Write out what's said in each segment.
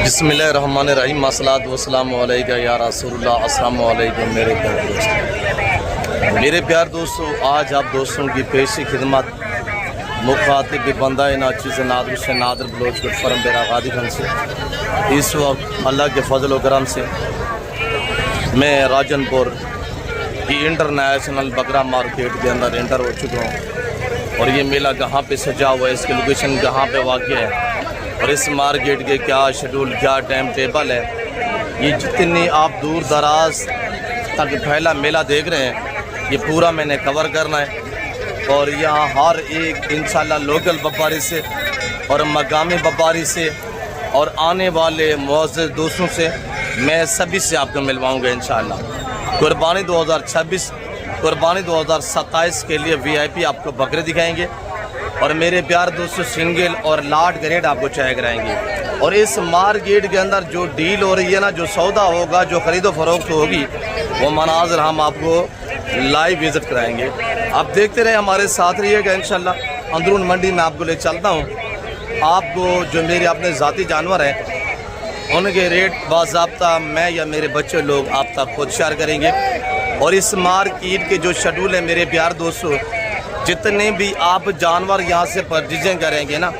बिस्मिल्लाहिर्रहमानिर्रहीम अस्सलातु वस्सलामु अलैका या रसूलुल्लाह। अस्सलामु अलैकुम मेरे प्यार दोस्तों, आज आप दोस्तों की पेशी खिदमत मुखातिब बंदा नाची से नादर से नादर बलोच फरम बेरा गादी खान से इस वक्त अल्लाह के फजल व करम से मैं राजनपुर की इंटरनेशनल बकरा मार्केट के अंदर एंटर हो चुका हूँ। और ये मेला कहाँ पे सजा हुआ है, इसकी लोकेशन कहाँ पे वाक़ है और इस मार्केट के क्या शेड्यूल, क्या टाइम टेबल है, ये जितनी आप दूर दराज तक फैला मेला देख रहे हैं ये पूरा मैंने कवर करना है। और यहाँ हर एक इंशाल्लाह लोकल व्यापारी से और मकामी व्यापारी से और आने वाले मुअज़्ज़िज़ दोस्तों से मैं सभी से आपको मिलवाऊँगा इंशाल्लाह। कुर्बानी 2026 कुर्बानी 2027 के लिए VIP आपको बकरे दिखाएंगे और मेरे प्यार दोस्तों सिंगल और लाट ग्रेड आपको चाय कराएंगे। और इस मार्केट के अंदर जो डील हो रही है ना, जो सौदा होगा, जो ख़रीदो फरोख्त होगी, वो मनाज़र हम आपको लाइव विज़िट कराएंगे। आप देखते रहे, हमारे साथ रहिएगा इंशाल्लाह। अंदरून मंडी में आपको ले चलता हूँ। आपको जो मेरे अपने ज़ाती जानवर हैं उनके रेट बाज़ाब्ता मैं या मेरे बच्चे लोग आप तक खुद शेयर करेंगे। और इस मार्केट के जो शेड्यूल है मेरे प्यार दोस्तों, जितने भी आप जानवर यहाँ से परचेजिंग करेंगे ना,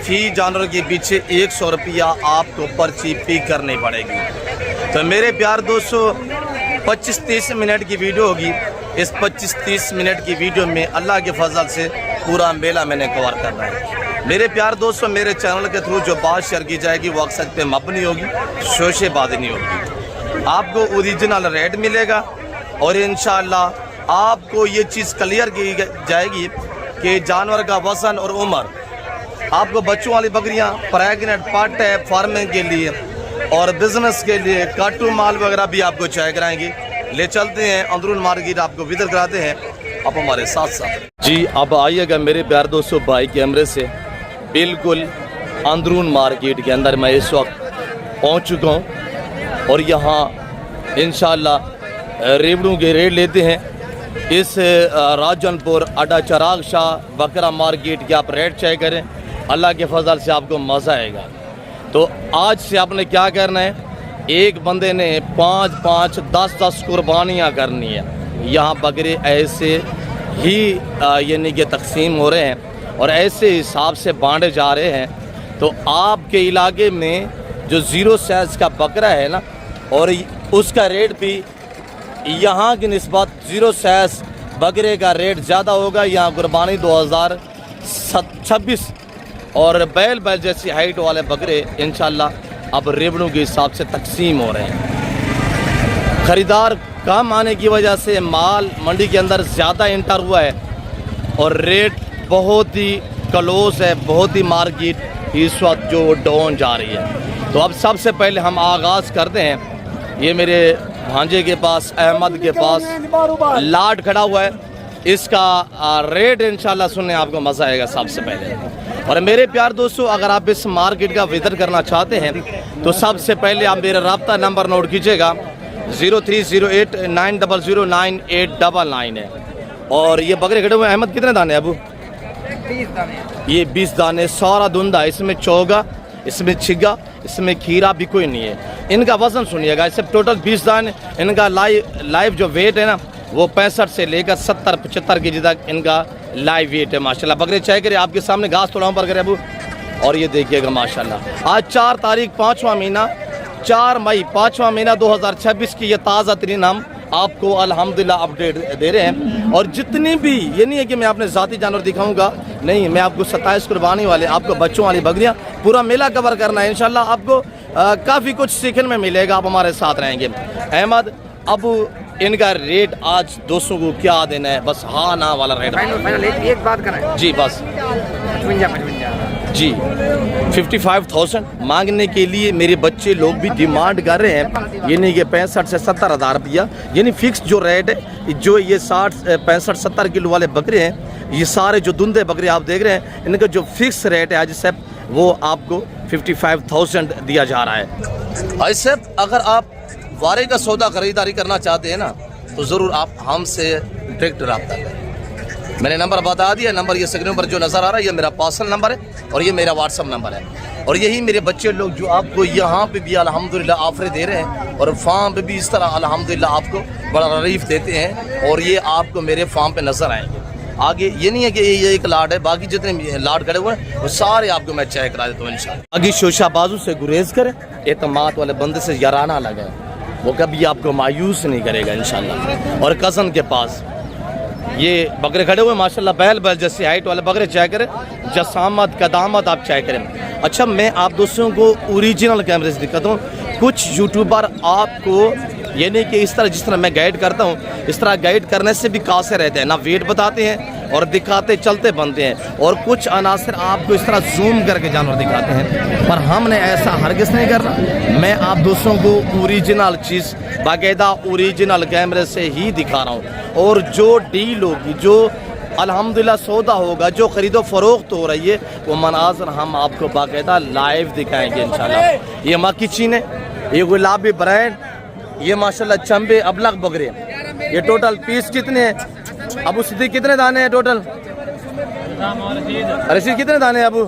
फी जानवर के पीछे 100 रुपया आपको पर्ची पे करनी पड़ेगी। तो मेरे प्यार दोस्तों 25-30 मिनट की वीडियो होगी। इस 25-30 मिनट की वीडियो में अल्लाह के फजल से पूरा मेला मैंने कवर करना है। मेरे प्यार दोस्तों, मेरे चैनल के थ्रू जो बात शेयर की जाएगी वो अक्सर पे मबनी होगी, शोशेबाजी नहीं होगी। आपको ओरिजिनल रेट मिलेगा और इंशाअल्लाह आपको ये चीज़ क्लियर की जाएगी कि जानवर का वज़न और उम्र। आपको बच्चों वाली बकरियां, प्रेग्नेंट, पार्ट है, फार्मिंग के लिए और बिजनेस के लिए काटू माल वगैरह भी आपको चाय कराएंगे। ले चलते हैं अंदरून मार्केट, आपको विजिट कराते हैं, आप हमारे साथ साथ। जी अब आइएगा मेरे प्यार दोस्तों, बाइक कैमरे से बिल्कुल अंदरून मार्केट के अंदर मैं इस वक्त पहुँच चुका हूँ। और यहाँ इंशाअल्लाह रेवड़ों के रेट लेते हैं। इस राजनपुर अड्डा चिराग शाह बकरा मार्केट के आप रेट चेक करें, अल्लाह के फजल से आपको मज़ा आएगा। तो आज से आपने क्या करना है, एक बंदे ने 5-5, 10-10 कुर्बानियाँ करनी है। यहाँ बकरे ऐसे ही यानी कि तकसीम हो रहे हैं और ऐसे हिसाब से बांटे जा रहे हैं। तो आपके इलाके में जो 0 साइज़ का बकरा है ना, और उसका रेट भी यहाँ की निस्बत 0 साइज़ बकरे का रेट ज़्यादा होगा। यहाँ कुर्बानी 2026 और बैल जैसी हाइट वाले बकरे इंशाल्लाह अब रेवड़ों के हिसाब से तकसीम हो रहे हैं। ख़रीदार कम आने की वजह से माल मंडी के अंदर ज़्यादा इंटर हुआ है और रेट बहुत ही क्लोज है, बहुत ही मार्केट इस वक्त जो डाउन जा रही है। तो अब सबसे पहले हम आगाज़ करते हैं। ये मेरे भांजे के पास, अहमद के पास लाट खड़ा हुआ है, इसका रेट इंशाल्लाह सुनने आपको मज़ा आएगा सबसे पहले। और मेरे प्यार दोस्तों, अगर आप इस मार्केट का विजिट करना चाहते हैं तो सबसे पहले आप मेरा रब्ता नंबर नोट कीजिएगा, 0308 900 9899 है। और ये बकरे खड़े हुए अहमद कितने दाने अबू? 20 दाने। ये 20 दाने सारा धुंधा, इसमें चौगा, इसमें छिगा, इसमें खीरा भी कोई नहीं है। इनका वज़न सुनिएगा, इससे टोटल 20 दाने। इनका लाइव जो वेट है ना वो 65 से लेकर 70-75 केजी तक इनका लाइव वेट है माशाल्लाह। बकरे चाय करे आपके सामने घास तोड़ा पर करे अबू। और ये देखिएगा माशाल्लाह, आज 4 तारीख 5वां महीना 4 मई 5वां महीना 2026 की ये ताज़ा तरीन हम आपको अल्हम्दुलिल्लाह अपडेट दे रहे हैं। और जितनी भी, ये नहीं है कि मैं अपने ज़ाती जानवर दिखाऊंगा, नहीं, मैं आपको 27 कुर्बानी वाले, आपको बच्चों वाली बकरियां, पूरा मेला कवर करना है इंशाल्लाह। आपको काफ़ी कुछ सीखने में मिलेगा, आप हमारे साथ रहेंगे। अहमद, अब इनका रेट आज दोस्तों को क्या देना है, बस हाँ ना वाला रेट एक बात करें जी, बस 55 जी 55,000 मांगने के लिए मेरे बच्चे लोग भी डिमांड कर रहे हैं। ये नहीं कि 65 से 70 हज़ार रुपया, यानी फिक्स जो रेट है। जो ये 60, 65, 70 किलो वाले बकरे हैं, ये सारे जो धुंधे बकरे आप देख रहे हैं, इनका जो फिक्स रेट है आज साहब वो आपको 55,000 दिया जा रहा है। आज साहब अगर आप वारे का सौदा खरीदारी करना चाहते हैं ना तो ज़रूर आप हमसे डायरेक्ट रब्ता करें। मैंने नंबर बता दिया, नंबर ये स्क्रीन पर जो नज़र आ रहा है ये मेरा पर्सनल नंबर है और ये मेरा व्हाट्सअप नंबर है। और यही मेरे बच्चे लोग जो आपको यहाँ पे भी अल्हम्दुलिल्लाह ऑफर दे रहे हैं और फार्म पे भी इस तरह अल्हम्दुलिल्लाह आपको बड़ा रिलीफ देते हैं और ये आपको मेरे फार्म पे नज़र आएंगे। आगे ये नहीं है कि ये एक लाट है, बाकी जितने लाट खड़े हुए हैं वो सारे आपको मैं चेक करा देता हूँ इंशाल्लाह। आगे शोशा बाजू से गुरेज करें, एतमाद वाले बंदे से याराना लगा, वो कभी आपको मायूस नहीं करेगा इंशाल्लाह। और कज़न के पास ये बकरे खड़े हुए माशाल्लाह, बैल बैल जैसी हाइट वाले बकरे चेक करें, जसामत कदामत आप चेक करें। अच्छा, मैं आप दोस्तों को ओरिजिनल कैमरे से दिखाता हूँ। कुछ यूट्यूबर आपको ये नहीं कि इस तरह जिस तरह मैं गाइड करता हूँ इस तरह गाइड करने से भी कासे रहते हैं, ना वेट बताते हैं और दिखाते चलते बनते हैं, और कुछ अनासर आपको इस तरह जूम करके जानवर दिखाते हैं, पर हमने ऐसा हरगिज़ नहीं करना। मैं आप दोस्तों को ओरिजिनल चीज़ बाकायदा ओरिजिनल कैमरे से ही दिखा रहा हूँ। और जो डील होगी, जो अल्हम्दुलिल्लाह सौदा होगा, जो ख़रीदो फ़रोख्त हो रही है, वो मनाज़र हम आपको बाकायदा लाइव दिखाएंगे इंशाल्लाह। ये मक्की चीन है, ये गुलाबी ब्रांड, ये माशाल्लाह चंबे अबलग बकरे। ये टोटल पीस कितने हैं अबू सिद्दीक? कितने दाने हैं टोटल? रशीद कितने दाने हैं अबू?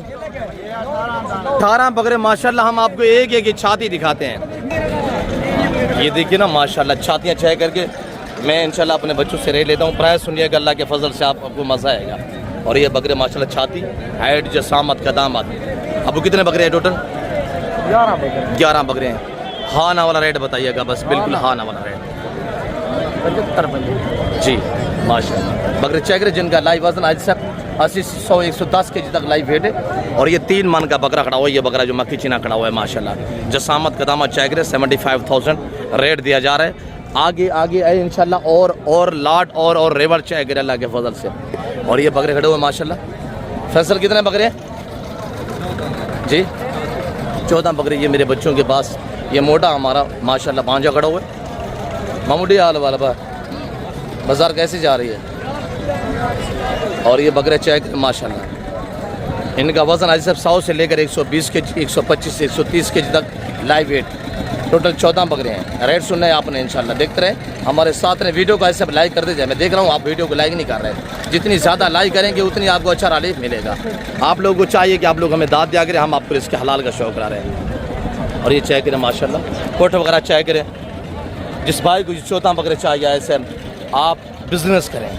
18 बकरे माशाल्लाह। हम आपको एक एक छाती दिखाते हैं। ये देखिए ना माशाल्लाह, छातियाँ चेक करके मैं इंशाल्लाह अपने बच्चों से रह लेता हूँ। प्राय सुनिएगा, अल्लाह के फजल से आपको मज़ा आएगा। और ये बकरे माशाल्लाह छाती, हाइट, जसामत, कदामत। अबू कितने बकरे हैं टोटल? 11 बकरे हैं। हाँ ना वाला रेट बताइएगा बस, बिल्कुल हाँ ना वाला रेट। 75 जी माशाल्लाह। बकरे चेक करें जिनका लाइव वजन आज से 80, 100, 110 के जी तक लाइव वेट है। और ये 3 मन का बकरा खड़ा हुआ है, ये बकरा जो मक्की चीना खड़ा हुआ है माशाल्लाह। जसामत कदामत चेक करें, 75,000 रेट दिया जा रहा है। आगे आगे आए इंशाल्लाह और लाट और रेवर चेक करें अल्लाह के फजल से। और ये बकरे खड़े हुए माशाल्लाह। फैसल कितने बकरे हैं जी? 14 बकरे ये मेरे बच्चों के पास। ये मोटा हमारा माशाल्लाह भांजा खड़ा हुआ है। मामूडी हाल वाला बाजार कैसी जा रही है? और ये बकरे चेक माशाल्लाह, इनका वज़न आज सब 100 से लेकर 120 के जी, 125 से 130 के जी तक लाइव वेट। टोटल 14 बकरे हैं। रेट सुनना है आपने इंशाल्लाह। देखते रहे हमारे साथ ने, वीडियो को ऐसे लाइक कर दीजिए। मैं देख रहा हूँ आप वीडियो को लाइक नहीं कर रहे। जितनी ज़्यादा लाइक करेंगे उतनी आपको अच्छा रिलीफ मिलेगा। आप लोगों को चाहिए कि आप लोग हमें दाद दिया करें, हम आपको इसके हलाल का शौक करा रहे हैं। और ये चेक करें माशाल्लाह, कोट वगैरह चेक करें। जिस भाई को 14 बकरे चाहिए ऐसे आप बिज़नेस करें।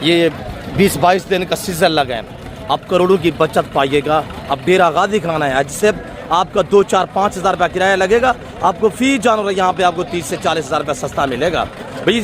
ये 20-22 दिन का सीज़न लगा है, आप करोड़ों की बचत पाइएगा। अब डेरा गादी खाना है, जिससे आपका 2, 4, 5 हज़ार रुपया किराया लगेगा। आपको फी जानवर यहाँ पे आपको 30 से 40 हज़ार रुपया सस्ता मिलेगा। भाई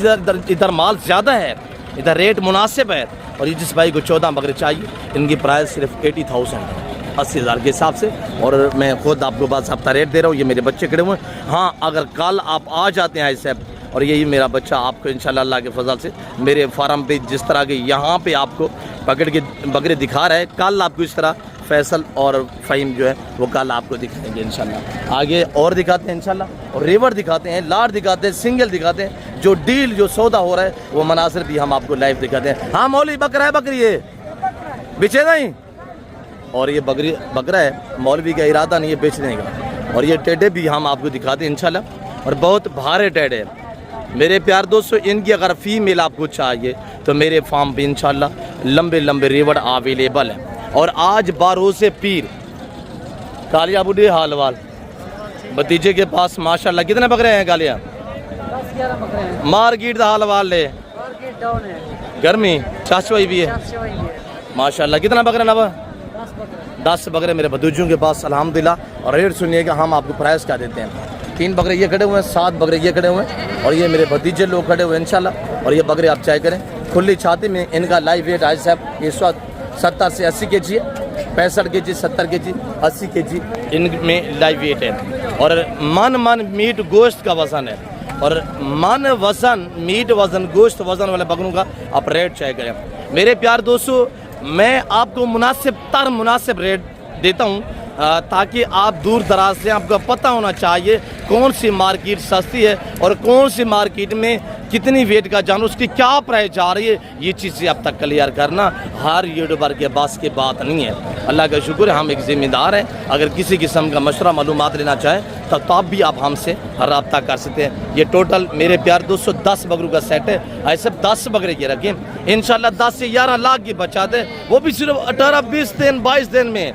इधर माल ज़्यादा है, इधर रेट मुनासिब है। और ये जिस भाई को 14 बकरे चाहिए, इनकी प्राइस सिर्फ 80,000 है, 80 हज़ार के हिसाब से। और मैं खुद आपको बात हफ्ता रेट दे रहा हूँ। ये मेरे बच्चे खड़े हुए हैं। हाँ, अगर कल आप आ जाते हैं ऐसे, और यही मेरा बच्चा आपको इंशाल्लाह अल्लाह के फजल से मेरे फार्म पे जिस तरह के यहाँ पे आपको पकड़ के बकरे दिखा रहा है, कल आपको इस तरह फैसल और फ़हीम जो है वो कल आपको दिखाएंगे इंशाल्लाह। आगे और दिखाते हैं इंशाल्लाह, और रेवर दिखाते हैं, लाट दिखाते हैं, सिंगल दिखाते हैं। जो डील जो सौदा हो रहा है वो मनासिर भी हम आपको लाइव दिखाते हैं। हाँ मौली बकरा है, बकरी है बेचे नहीं। और ये बकरा है, मौलवी का इरादा नहीं है बेचने का। और ये टेडे भी हम आपको दिखाते हैं इंशाल्लाह, और बहुत भारे टेडे हैं मेरे प्यार दोस्तों। इनकी अगर फीमेल आपको चाहिए तो मेरे फार्म पे इंशाल्लाह लंबे लंबे रेवड़ अवेलेबल है। और आज 12 से पीर कालिया बुढ़ी हालवाल भतीजे के पास माशाल्लाह कितने बकरे हैं? कालिया 10-11 बकरे हैं। मार्केट दा हालवाल ले मार्केट डाउन है, गर्मी चाशवाई भी है माशाल्लाह। कितना बकरा नवा? 10 बकरे मेरे भतीजों के पास अल्हम्दुलिल्लाह। और रेट सुनिएगा, हम आपको प्राइस क्या देते हैं। 3 बकरे ये खड़े हुए हैं, 7 बकरे ये खड़े हुए हैं, और ये मेरे भतीजे लोग खड़े हुए हैं इंशाल्लाह। और ये बकरे आप चाहे करें खुली छाती में। इनका लाइव वेट आज साहब इस वक्त 70 से 80 के जी है, 65 के जी, 70 के जी, 80 के जी इनमें लाइव वेट है। और मन मीट गोश्त का वज़न है, और मन वज़न मीट वज़न गोश्त वज़न वाले बकरों का आप रेट चेक करें। मेरे प्यार दोस्तों, मैं आपको मुनासिब रेट देता हूँ ताकि आप दूर दराज से आपको पता होना चाहिए कौन सी मार्केट सस्ती है और कौन सी मार्केट में कितनी वेट का जानवर उसकी क्या प्राइस जा रही है। ये चीज़ें अब तक क्लियर करना हर यूट्यूबर के पास की बात नहीं है। अल्लाह का शुक्र है हम एक ज़िम्मेदार हैं। अगर किसी किस्म का मशवरा मालूमात लेना चाहे तो आप भी आप हमसे रब्ता कर सकते हैं। ये टोटल मेरे प्यार दोस्तों 10 बकरों का सेट है। ऐसे 10 बकरे के रखें इंशाल्लाह 10 से 11 लाख की बचा दे, वो भी सिर्फ 18-20 दिन 22 दिन में।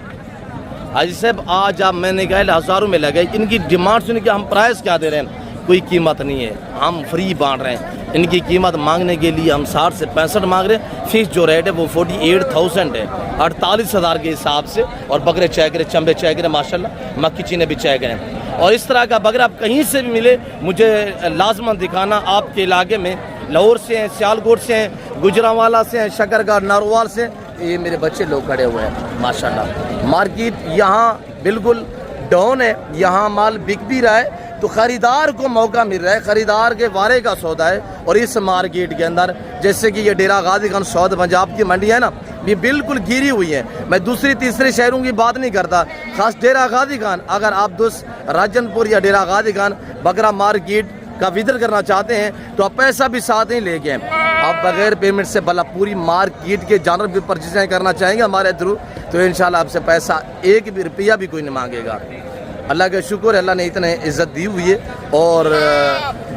हाजी साहब आज आप मैंने कहा हज़ारों में लगे, इनकी डिमांड सुन के हम प्राइस क्या दे रहे हैं, कोई कीमत नहीं है, हम फ्री बांट रहे हैं। इनकी कीमत मांगने के लिए हम 60 से 65 मांग रहे हैं। फिक्स जो रेट है वो 48,000 है, 48,000 के हिसाब से। और बकरे चेकरे चंबे चेकरे माशाल्लाह मक्की चीने भी चेकरे हैं। और इस तरह का बकरा आप कहीं से भी मिले मुझे लाजमन दिखाना। आपके इलाके में लाहौर से हैं, सियालकोट से हैं, गुजरांवाला से हैं, शकरगढ़ नारोवाल से, ये मेरे बच्चे लोग खड़े हुए हैं माशाल्लाह। मार्केट यहाँ बिल्कुल डाउन है, यहाँ माल बिक भी रहा है तो ख़रीदार को मौका मिल रहा है, ख़रीदार के वारे का सौदा है। और इस मार्केट के अंदर जैसे कि ये डेरा गाजी खान सौद पंजाब की मंडी है ना, ये बिल्कुल गिरी हुई है। मैं दूसरी तीसरे शहरों की बात नहीं करता, खास डेरा गाजी खान। अगर आप दोस्त राजनपुर या डेरा गाजी खान बकरा मार्केट का विजिट करना चाहते हैं तो आप पैसा भी साथ ही लेके आप बगैर पेमेंट से भला पूरी मार्केट के जानवर भी परचेज करना चाहेंगे हमारे थ्रू तो इंशाल्लाह आपसे पैसा एक भी रुपया भी कोई नहीं मांगेगा। अल्लाह का शुक्र है, अल्लाह ने इतने इज्जत दी हुई है। और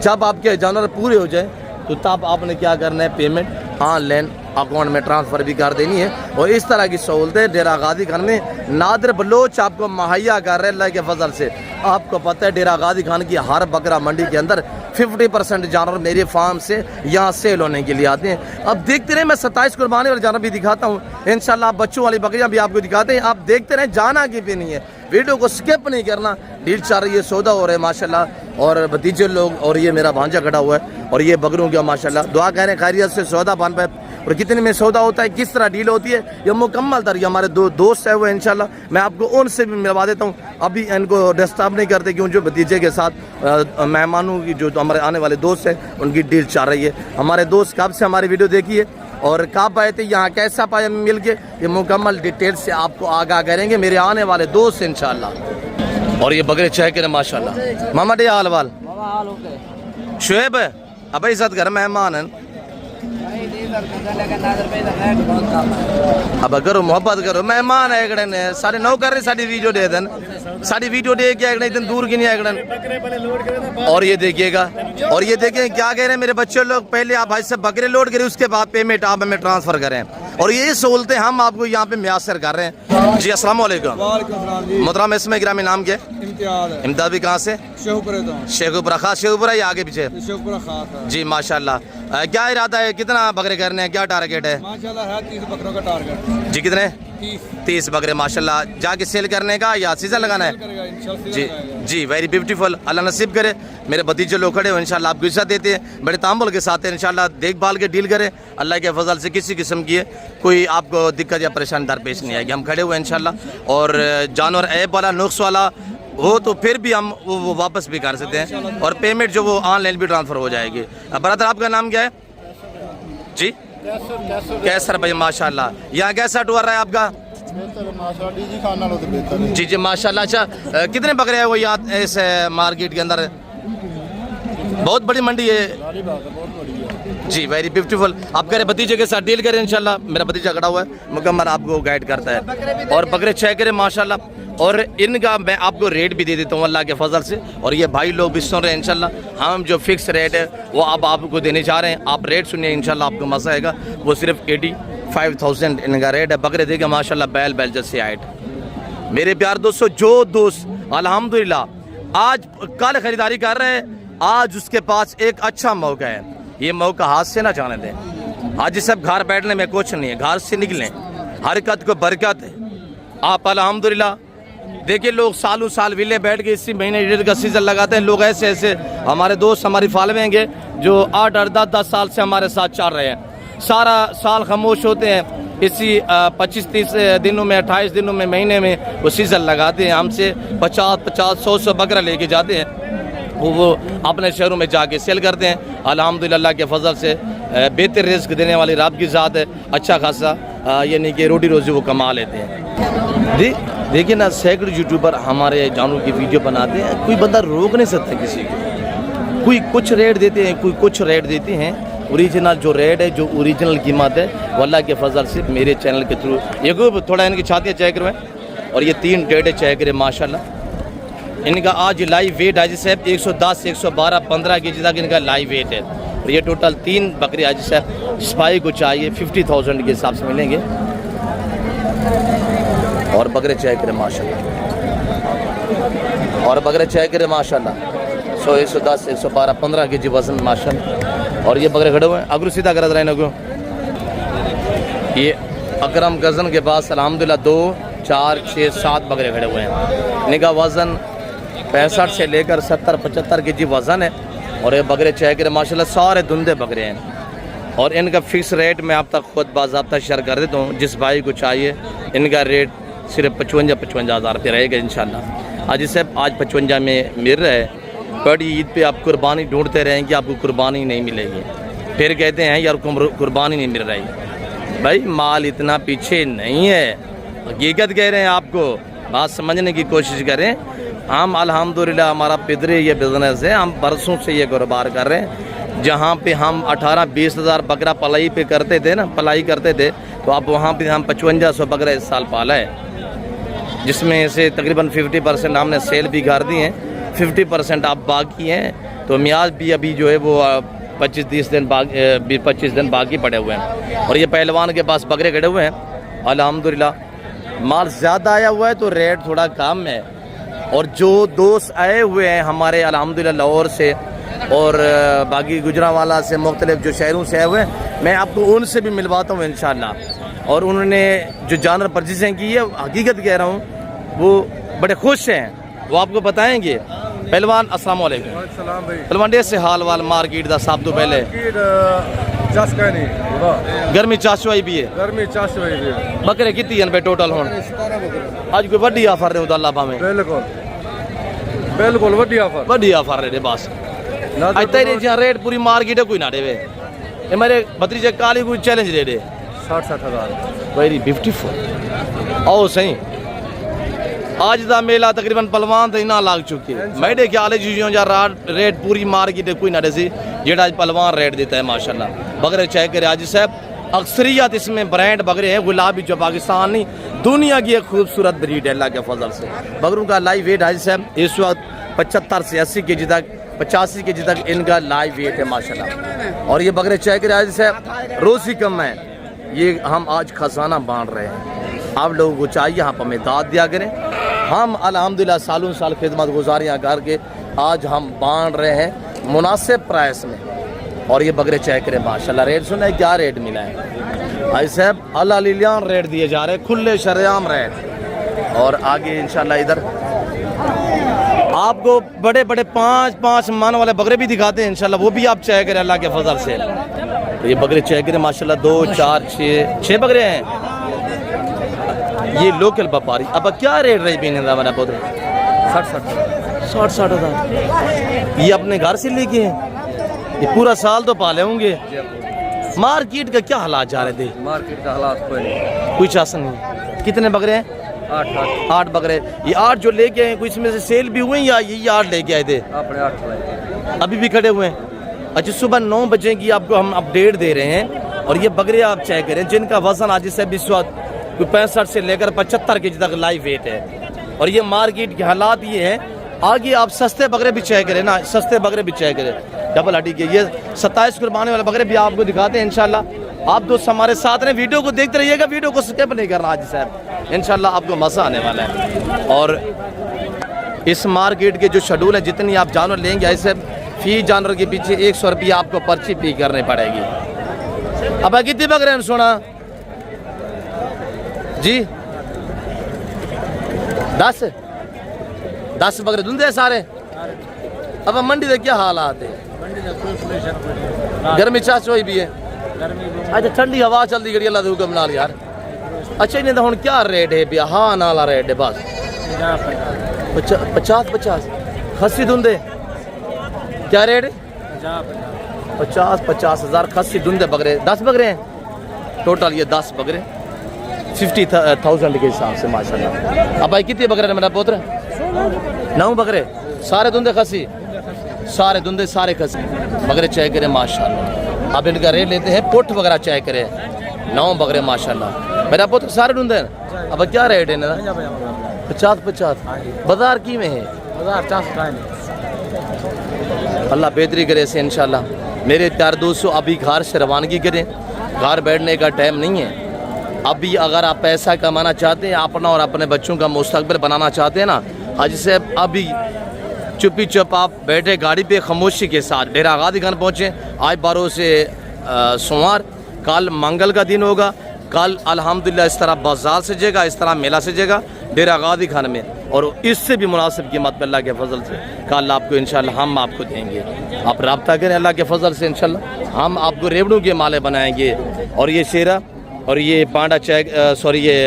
जब आपके जानवर पूरे हो जाए तो तब आपने क्या करना है, पेमेंट ऑनलाइन अकाउंट में ट्रांसफ़र भी कर देनी है। और इस तरह की सहूलतें डेरा गाजी खान में नादिर बलोच आपको मुहैया कर रहे हैं अल्लाह के फजल से। आपको पता है डेरा गाजी खान की हर बकरा मंडी के अंदर 50% जानवर मेरे फार्म से यहाँ सेल होने के लिए आते हैं। अब देखते रहे, मैं 27 कुर्बानी वाले जानवर भी दिखाता हूँ इंशाल्लाह, बच्चों वाली बकरियाँ भी आपको दिखाते हैं। आप देखते रहें, जाना की भी नहीं है, वीडियो को स्किप नहीं करना। डील चल रही है, सौदा हो रहा है माशाल्लाह। और भतीजे लोग और ये मेरा भांजा खड़ा हुआ है और ये बकरों का माशाल्लाह दुआ कह रहे हैं खैरियत से सौदा बन पाए। और कितने में सौदा होता है, किस तरह डील होती है, ये मुकम्मल तर हमारे दो दोस्त है वो इंशाल्लाह मैं आपको उनसे भी मिलवा देता हूँ। अभी इनको डिस्टर्ब नहीं करते क्यों, जो भतीजे के साथ मेहमानों की जो हमारे आने वाले दोस्त हैं उनकी डील चल रही है। हमारे दोस्त कब से हमारी वीडियो देखिए और कब आए थे, यहाँ कैसा पाया मिल के, ये मुकम्मल डिटेल से आपको आगाह करेंगे मेरे आने वाले दोस्त इंशाल्लाह। और ये बकरे चेक करें माशाल्लाह। मामा डे हाल वाल शुएब है अब इज्जत घर मेहमान है, अब करो मोहब्बत करो, मेहमान है एकड़े ने सारे नौ कर रहे साड़ी वीडियो दे देन, साड़ी वीडियो दे के एकड़े इतने दूर की नहीं एकड़े। और ये देखिएगा, और ये देखें क्या कह रहे हैं मेरे बच्चे लोग, पहले आप भाई साहब बकरे लोड करें उसके बाद पेमेंट आप हमें ट्रांसफर करें। और ये सहूलतें हम आपको यहाँ पे म्यासर कर रहे हैं जी। अस्सलाम वालेकुम मोहतरम, इसमें ग्रामीण नाम क्या है? इमदाद भी कहाँ से? शेखुपुरा। खास शेखुपुरा या आगे पीछे जी माशाल्लाह। क्या इरादा है, कितना बकरे करने हैं, क्या टारगेट है? माशाल्लाह है 30 बकरों का टारगेट जी। कितने? 30 बकरे माशाल्लाह। जाके सेल करने का या सीजन लगाना है? जी जी, वेरी ब्यूटीफुल, अल्लाह नसीब करे। मेरे भतीजे लोग खड़े हो इंशाल्लाह आपको इज्जत देते हैं, बड़े तामुल के साथ इंशाल्लाह देखभाल के डील करें। अल्लाह के फजल से किसी किस्म की कोई आपको दिक्कत या परेशानी दरपेश नहीं आएगी। हम खड़े हुए इंशाल्लाह। और जानवर ऐप वाला नुक्स वाला हो तो फिर भी हम वो वापस भी कर सकते हैं और पेमेंट जो वो ऑनलाइन भी ट्रांसफ़र हो जाएगी। ब्रदर आपका नाम क्या है जी? कैसर भाई माशाल्लाह। यहाँ कैसा टूर रहा है आपका? जी जी माशाल्लाह। अच्छा कितने बकरे हैं वो यहाँ इस मार्केट के अंदर? बहुत बड़ी मंडी है जी, वेरी ब्यूटीफुल। आप करें भतीजे के साथ डील करें इंशाल्लाह। मेरा भतीजा खड़ा हुआ है, मुकम्मल आपको गाइड करता है। और बकरे चेक करें माशाल्लाह। और इनका मैं आपको रेट भी दे देता हूँ अल्लाह के फजल से। और ये भाई लोग भी सुन रहे हैं इंशाल्लाह। हम जो फिक्स रेट है वो अब आपको देने जा रहे हैं, आप रेट सुनिए इंशाल्लाह आपको मज़ा आएगा। वो सिर्फ 85,000 इनका रेट है। बकरे देखे माशाल्लाह, बैल बैल जैसे हाइट। मेरे प्यार दोस्तों, जो दोस्त अल्हम्दुलिल्लाह आज कल खरीदारी कर रहे हैं, आज उसके पास एक अच्छा मौका है, ये मौका हाथ से ना जाने दें। आज सब घर बैठने में कुछ नहीं है, घर से निकलें, हरकत को बरकत है। आप अल्हम्दुलिल्लाह देखिए, लोग सालों साल विले बैठ के इसी महीने ईद का सीज़न लगाते हैं। लोग ऐसे ऐसे हमारे दोस्त हमारी फॉलोइंग है जो 8 10 साल से हमारे साथ चल रहे हैं, सारा साल खामोश होते हैं। इसी 25-30 दिनों में, 28 दिनों में, महीने में वो सीज़न लगाते हैं। हमसे 50-50 100 बकरा लेके जाते हैं, वो अपने शहरों में जाके सेल करते हैं। अल्हम्दुलिल्लाह के फजल से बेहतर रिस्क देने वाली रब की ज़ात है, अच्छा खासा यानी कि रोटी रोज़ी वो कमा लेते हैं। देखिए ना, सैकड़ों यूट्यूबर हमारे जानवरों की वीडियो बनाते हैं, कोई बंदा रोक नहीं सकता किसी को। कोई कुछ रेट देते हैं, कोई कुछ रेट देते हैं। ओरिजिनल जो रेट है, जो ओरिजिनल कीमत है, वो अल्लाह के फजल से मेरे चैनल के थ्रू। ये थोड़ा इनकी छातियाँ चेक करवाएं। और ये 3 डेढ़ चेक करें माशाल्लाह। इनका आज लाइव वेट हाजी साहब 110, 112, 15 के जी तक इनका लाइव वेट है। और ये टोटल 3 बकरे हाजी साहब सिपाही को चाहिए 50,000 के हिसाब से मिलेंगे। और बकरे चेक करें माशाल्लाह, और बकरे चेक करें माशाल्लाह 100, 110, 112, 15 के जी वजन माशाल्लाह। और ये बकरे खड़े हुए हैं अगर सीधा कर रहे हैं। ये अकरम गज़न के पास अल्हम्दुलिल्लाह 2, 4, 6, 7 बकरे खड़े हुए हैं। इनका वज़न 65 से लेकर 70, 75 के जी वज़न है। और ये बकरे चेक करें माशाल्लाह सारे धुंधे बकरे हैं। और इनका फ़िक्स रेट मैं आप तक खुद बाज़ाब्ता शेयर कर देता हूँ। जिस भाई को चाहिए इनका रेट सिर्फ 55 हज़ार रुपये रहेगा इंशाल्लाह। आज साहब आज 55 में मिल रहा है। बड़ी ईद पे आप कुर्बानी ढूंढते रहेंगे, आपको कुर्बानी नहीं मिलेगी। फिर कहते हैं यार कुर्बानी नहीं मिल रही। भाई माल इतना पीछे नहीं है, हकीकत कह रहे हैं आपको, बात समझने की कोशिश करें। हम अल्हम्दुलिल्लाह हमारा पिदरे ये बिज़नेस है, हम बरसों से ये कारोबार कर रहे हैं। जहाँ पे हम 18-20 हज़ार बकरा पलाई पे करते थे ना, पलाई करते थे, तो अब वहाँ पे हम 5500 बकरा इस साल पाला है, जिसमें से तकरीबन 50% हमने सेल भी कर दी हैं, 50% आप बाकी हैं। तो मियाज भी अभी जो है वो 25 दिन बाकी पड़े हुए हैं। और ये पहलवान के पास बकरे खड़े हुए हैं अल्हम्दुलिल्लाह। माल ज़्यादा आया हुआ है तो रेट थोड़ा कम है। और जो दोस्त आए हुए हैं हमारे अल्हम्दुलिल्लाह लाहौर से और बाकी गुजरांवाला से, मुख्तलिफ जो शहरों से आए हुए हैं, मैं आपको उनसे भी मिलवाता हूँ इंशाल्लाह। और उन्होंने जो जानवर परचेजिंग की है, हकीकत कह रहा हूँ, वो बड़े खुश हैं, वो आपको बताएंगे। पहलवान अस्सलाम वालेकुम। पहलवान डे से हाल वाल मार्केट दा सब तो पहले गर्मी चाशो आई भी है, गर्मी 400 है। बकरे कितनी हैं टोटल हुन? आज कोई वड्डी ऑफर दे अल्लाह भावे, बिल्कुल बिल्कुल वड्डी ऑफर दे बस। आज तेरे जहाँ रेट पूरी मार्केट है कोई ना देवे। ये मेरे भतीजे काली कोई चैलेंज दे दे 60 हज़ार। Very beautiful. आओ सही आज दा मेला तकरीबन पहलवान तो इना लाग चुके हैं। मेरे ख्याल है चीज़ों जा रेट पूरी मार्केट कोई ना देसी जेड़ा आज पहलवान रेट देता है माशाल्लाह। बकरे चेक करे आज साहब, अक्सरियत इसमें ब्रांड बकरे हैं। गुलाबी जो पाकिस्तान नहीं दुनिया की एक खूबसूरत ब्रीड है अल्लाह के फजल से। बकरों का लाइव वेट आज साहब इस वक्त 75 से 80 के जी तक, 85 के जी तक इनका लाइव वेट है माशाल्लाह। और ये बकरे चेक करे आज साहब रोज़ ही कम है। ये हम आज खजाना बांट रहे हैं, आप लोगों को चाहिए आप हमें दाद दिया करें। हम अल्हम्दुलिल्लाह सालों साल खिदमत गुजारियाँ करके आज हम बांट रहे हैं मुनासिब प्राइस में। और ये बकरे चेक करें माशाल्लाह। रेट सुना क्या रेट मिला है भाई साहब? अल्लाह लिलियान रेट दिए जा रहे हैं, खुले शरेआम रेट। और आगे इंशाल्लाह इधर आपको बड़े बड़े 5-5 मन वाले बकरे भी दिखाते हैं इंशाल्लाह, वो भी आप चेक करें अल्लाह के फजल से। तो ये बकरे चेक करें माशाल्लाह 2, 4, 6 बकरे हैं। ये लोकल व्यापारी अब क्या रेट रही पीने का मेरा पुत्र? 60 हज़ार। ये अपने घर से लेके हैं, ये पूरा साल तो पाले होंगे। मार्केट का क्या हालात जा रहे थे? मार्केट का हालात कोई शासन नहीं। कितने बकरे हैं? 8 बकरे। ये 8 जो लेके आए कोई इसमें से सेल भी हुए या ये 8 लेके आए थे? अपने 8 लाए अभी भी खड़े हुए हैं। अच्छा सुबह 9 बजे की आपको हम अपडेट दे रहे हैं। और ये बकरे आप चेक करें जिनका वजन आज से 20 कोई 65 से लेकर 75 के जी तक लाइव वेट है। और ये मार्केट के हालात ये हैं। आगे आप सस्ते बकरे भी चेक करें ना, सस्ते बकरे भी चेक करें डबल हड्डी के। ये 27 कुर्बानी वाले बकरे भी आपको दिखाते हैं इंशाल्लाह। आप दोस्त हमारे साथ हैं, वीडियो को देखते रहिएगा, वीडियो को स्किप नहीं करना आज साहब, इंशाल्लाह आपको मज़ा आने वाला है। और इस मार्केट के जो शेड्यूल है, जितनी आप जानवर लेंगे ऐसे फी जानवर के पीछे 100 रुपये आपको पर्ची पे करनी पड़ेगी। अब कितने बकरे हैं सोना जी? 10 बकरे धुंधे सारे। अब मंडी के क्या हालात है? गर्मी चाश हुई भी है। अच्छा ठंडी हवा चलती गड़ी अल्लाह हुक्म नाल यार। अच्छा इन्हें तो हुन क्या रेट है भैया? हाँ नाला रेट है बस 50 खस्सी धुंधे क्या रेट है? 50 हज़ार खस्सी धुंधे बकरे। 10 बकरे हैं टोटल, ये 10 बकरे 50,000 के हिसाब से माशाल्लाह। अब भाई कितने बकरे मेरा पुत्र? 9 बकरे सारे धुंधे खस्सी, सारे धुंधे सारे खस्सी बकरे चेक करें माशाल्लाह। अब इनका रेट लेते हैं, पुट वगैरह चेक करें 9 बकरे माशाल्लाह। मेरा पुत्र सारे धुंधे। अब क्या रेट है ना? 50 बाजार की में है अल्लाह बेहतरी करे से इंशाल्लाह। मेरे प्यारे दोस्तों, अभी घर से रवानगी करें, घर बैठने का टाइम नहीं है। अभी अगर आप पैसा कमाना चाहते हैं, अपना और अपने बच्चों का मुस्तकबिल बनाना चाहते हैं ना, हाजी साहब अभी चुपी चुप आप बैठे गाड़ी पे खामोशी के साथ डेरा गादी खान पहुँचे। आज 12 से सोमवार, कल मंगल का दिन होगा। कल अल्हम्दुलिल्लाह इस तरह बाजार सजेगा, इस तरह मेला सजेगा डेरा गादी खान में, और इससे भी मुनासिब कीमत में अल्लाह के फजल से कल आपको इंशाल्लाह हम आपको देंगे। आप रब्ता करें अल्लाह के फजल से, इंशाल्लाह हम आपको रेवड़ों के माले बनाएंगे। और ये शेरा और ये पांडा चेक, सॉरी ये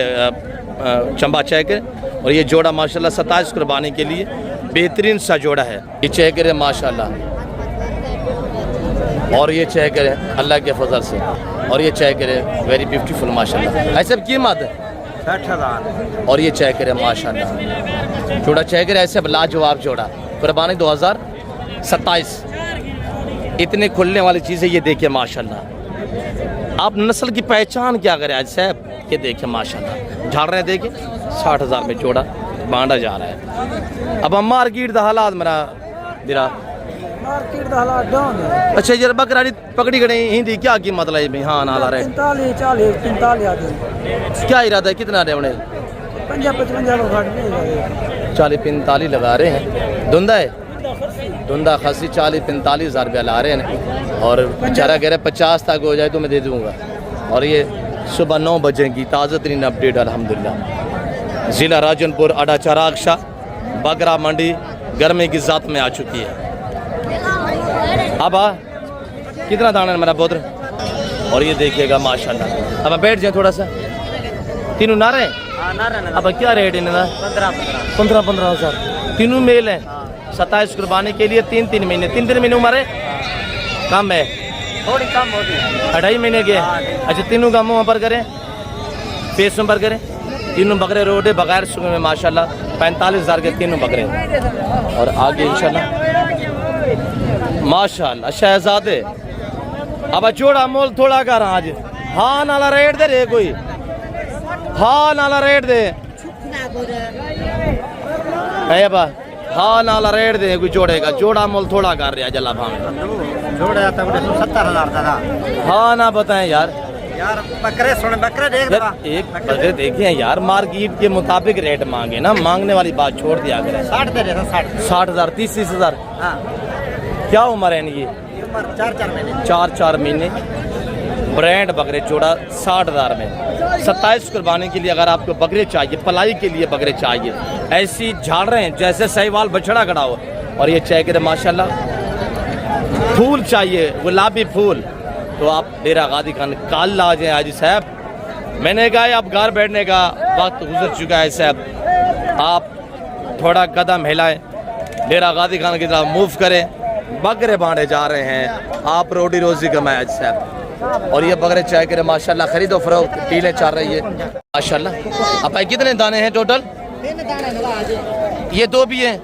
चंबा चेक है, और ये जोड़ा माशाल्लाह 27 कुर्बानी के लिए बेहतरीन सा जोड़ा है। ये चेक है माशाल्लाह, और ये चेक है अल्लाह के फजल से, और ये चेक है वेरी ब्यूटीफुल माशाल्लाह। ऐसे कीमत है 60,000। और ये चेक है माशाल्लाह, जोड़ा चेक है ऐसे लाजवाब जोड़ा, कुर्बानी 2027। इतने खुलने वाली चीज़ें ये देखिए माशाल्लाह। आप नस्ल की पहचान क्या करें आज साहब, ये देखिए माशाल्लाह झाड़ रहे देखिए 60,000 में जोड़ा बांटा जा रहा है। अब हम मार्केट का हालात मेरा दिरा मार्केट का हालात डाउन है। अच्छा जरा बकराड़ी पकड़ी गई हिंदी क्या कीमत लाई भाई? हाँ नाला रहे 45 40 45 आदमी। क्या इरादा है, कितना रहे उन्हें? 55 को घाट नहीं 40-45 लगा रहे हैं। धुंधा है, धुंधा खासी 40-45 हज़ार रुपया ला रहे हैं, और बेचारा कह रहे 50 तक हो जाए तो मैं दे दूँगा। और ये सुबह 9 बजे की ताज़ा तरीन अपडेट अल्हम्दुलिल्लाह। ज़िला राजनपुर अड्डा चराग शाह बकरा मंडी गर्मी की ज़ात में आ चुकी है। अब कितना दाना है मेरा पुत्र? और ये देखिएगा माशाल्लाह। अब बैठ जाए थोड़ा सा, तीनों नारे अब क्या रेट है इनका? 15-15 हज़ार तीनों मेल हैं। 27 कुर्बानी के लिए 3-3 महीने 3-3 महीने उम्र है, कम है थोड़ी कम होगी, 2.5 महीने के। अच्छा तीनों का मुँह पर करें, फेस पर करें। तीनों बकरे रोडे बगैर सुबह में माशाल्लाह 45 हज़ार के तीनों बकरे। और आगे इंशाल्लाह माशाल्लाह शहजादे। अब जोड़ा मोल थोड़ा कर आज, हाँ नाला रेट दे रे कोई, हाँ नाला रेट दे बा, हाँ नाला रेट दे कोई जोड़े का, जोड़ा मोल थोड़ा कर रहा जला भाव जोड़ा जाता है 70,000 दादा। हाँ ना बताएं यार, यार बकरे सुन, बकरे देख यार एक बकरे देखे यार, मार्केट के मुताबिक रेट मांगे ना, मांगने वाली बात छोड़ दिया करें। 60 दे रहे 60 हज़ार 30-30 हज़ार। हाँ क्या उम्र है इनकी? 4-4 महीने 4-4 महीने। ब्रांड बकरे जोड़ा 60 हज़ार में। 27 कुर्बानी के लिए अगर आपको बकरे चाहिए, पलाई के लिए बकरे चाहिए, ऐसी झाड़ रहे हैं जैसे सहीवाल बछड़ा खड़ा हो। और ये चेक है माशाल्लाह। फूल चाहिए, गुलाबी फूल, तो आप डेरा गादी खान कल आ जाए हाजी साहब। मैंने कहा अब घर बैठने का वक्त गुजर चुका है साहब, आप थोड़ा कदम हिलाएं, डेरा गादी खान की तरफ मूव करें। बकरे बांटे जा रहे हैं, आप रोटी रोजी कमाएं हाजी साहब। और ये बकरे चाय करे माशाल्लाह, खरीदो फरोख्त पीले चल रही है माशाल्लाह। अब कितने दाने हैं टोटल? ये 2 भी हैं।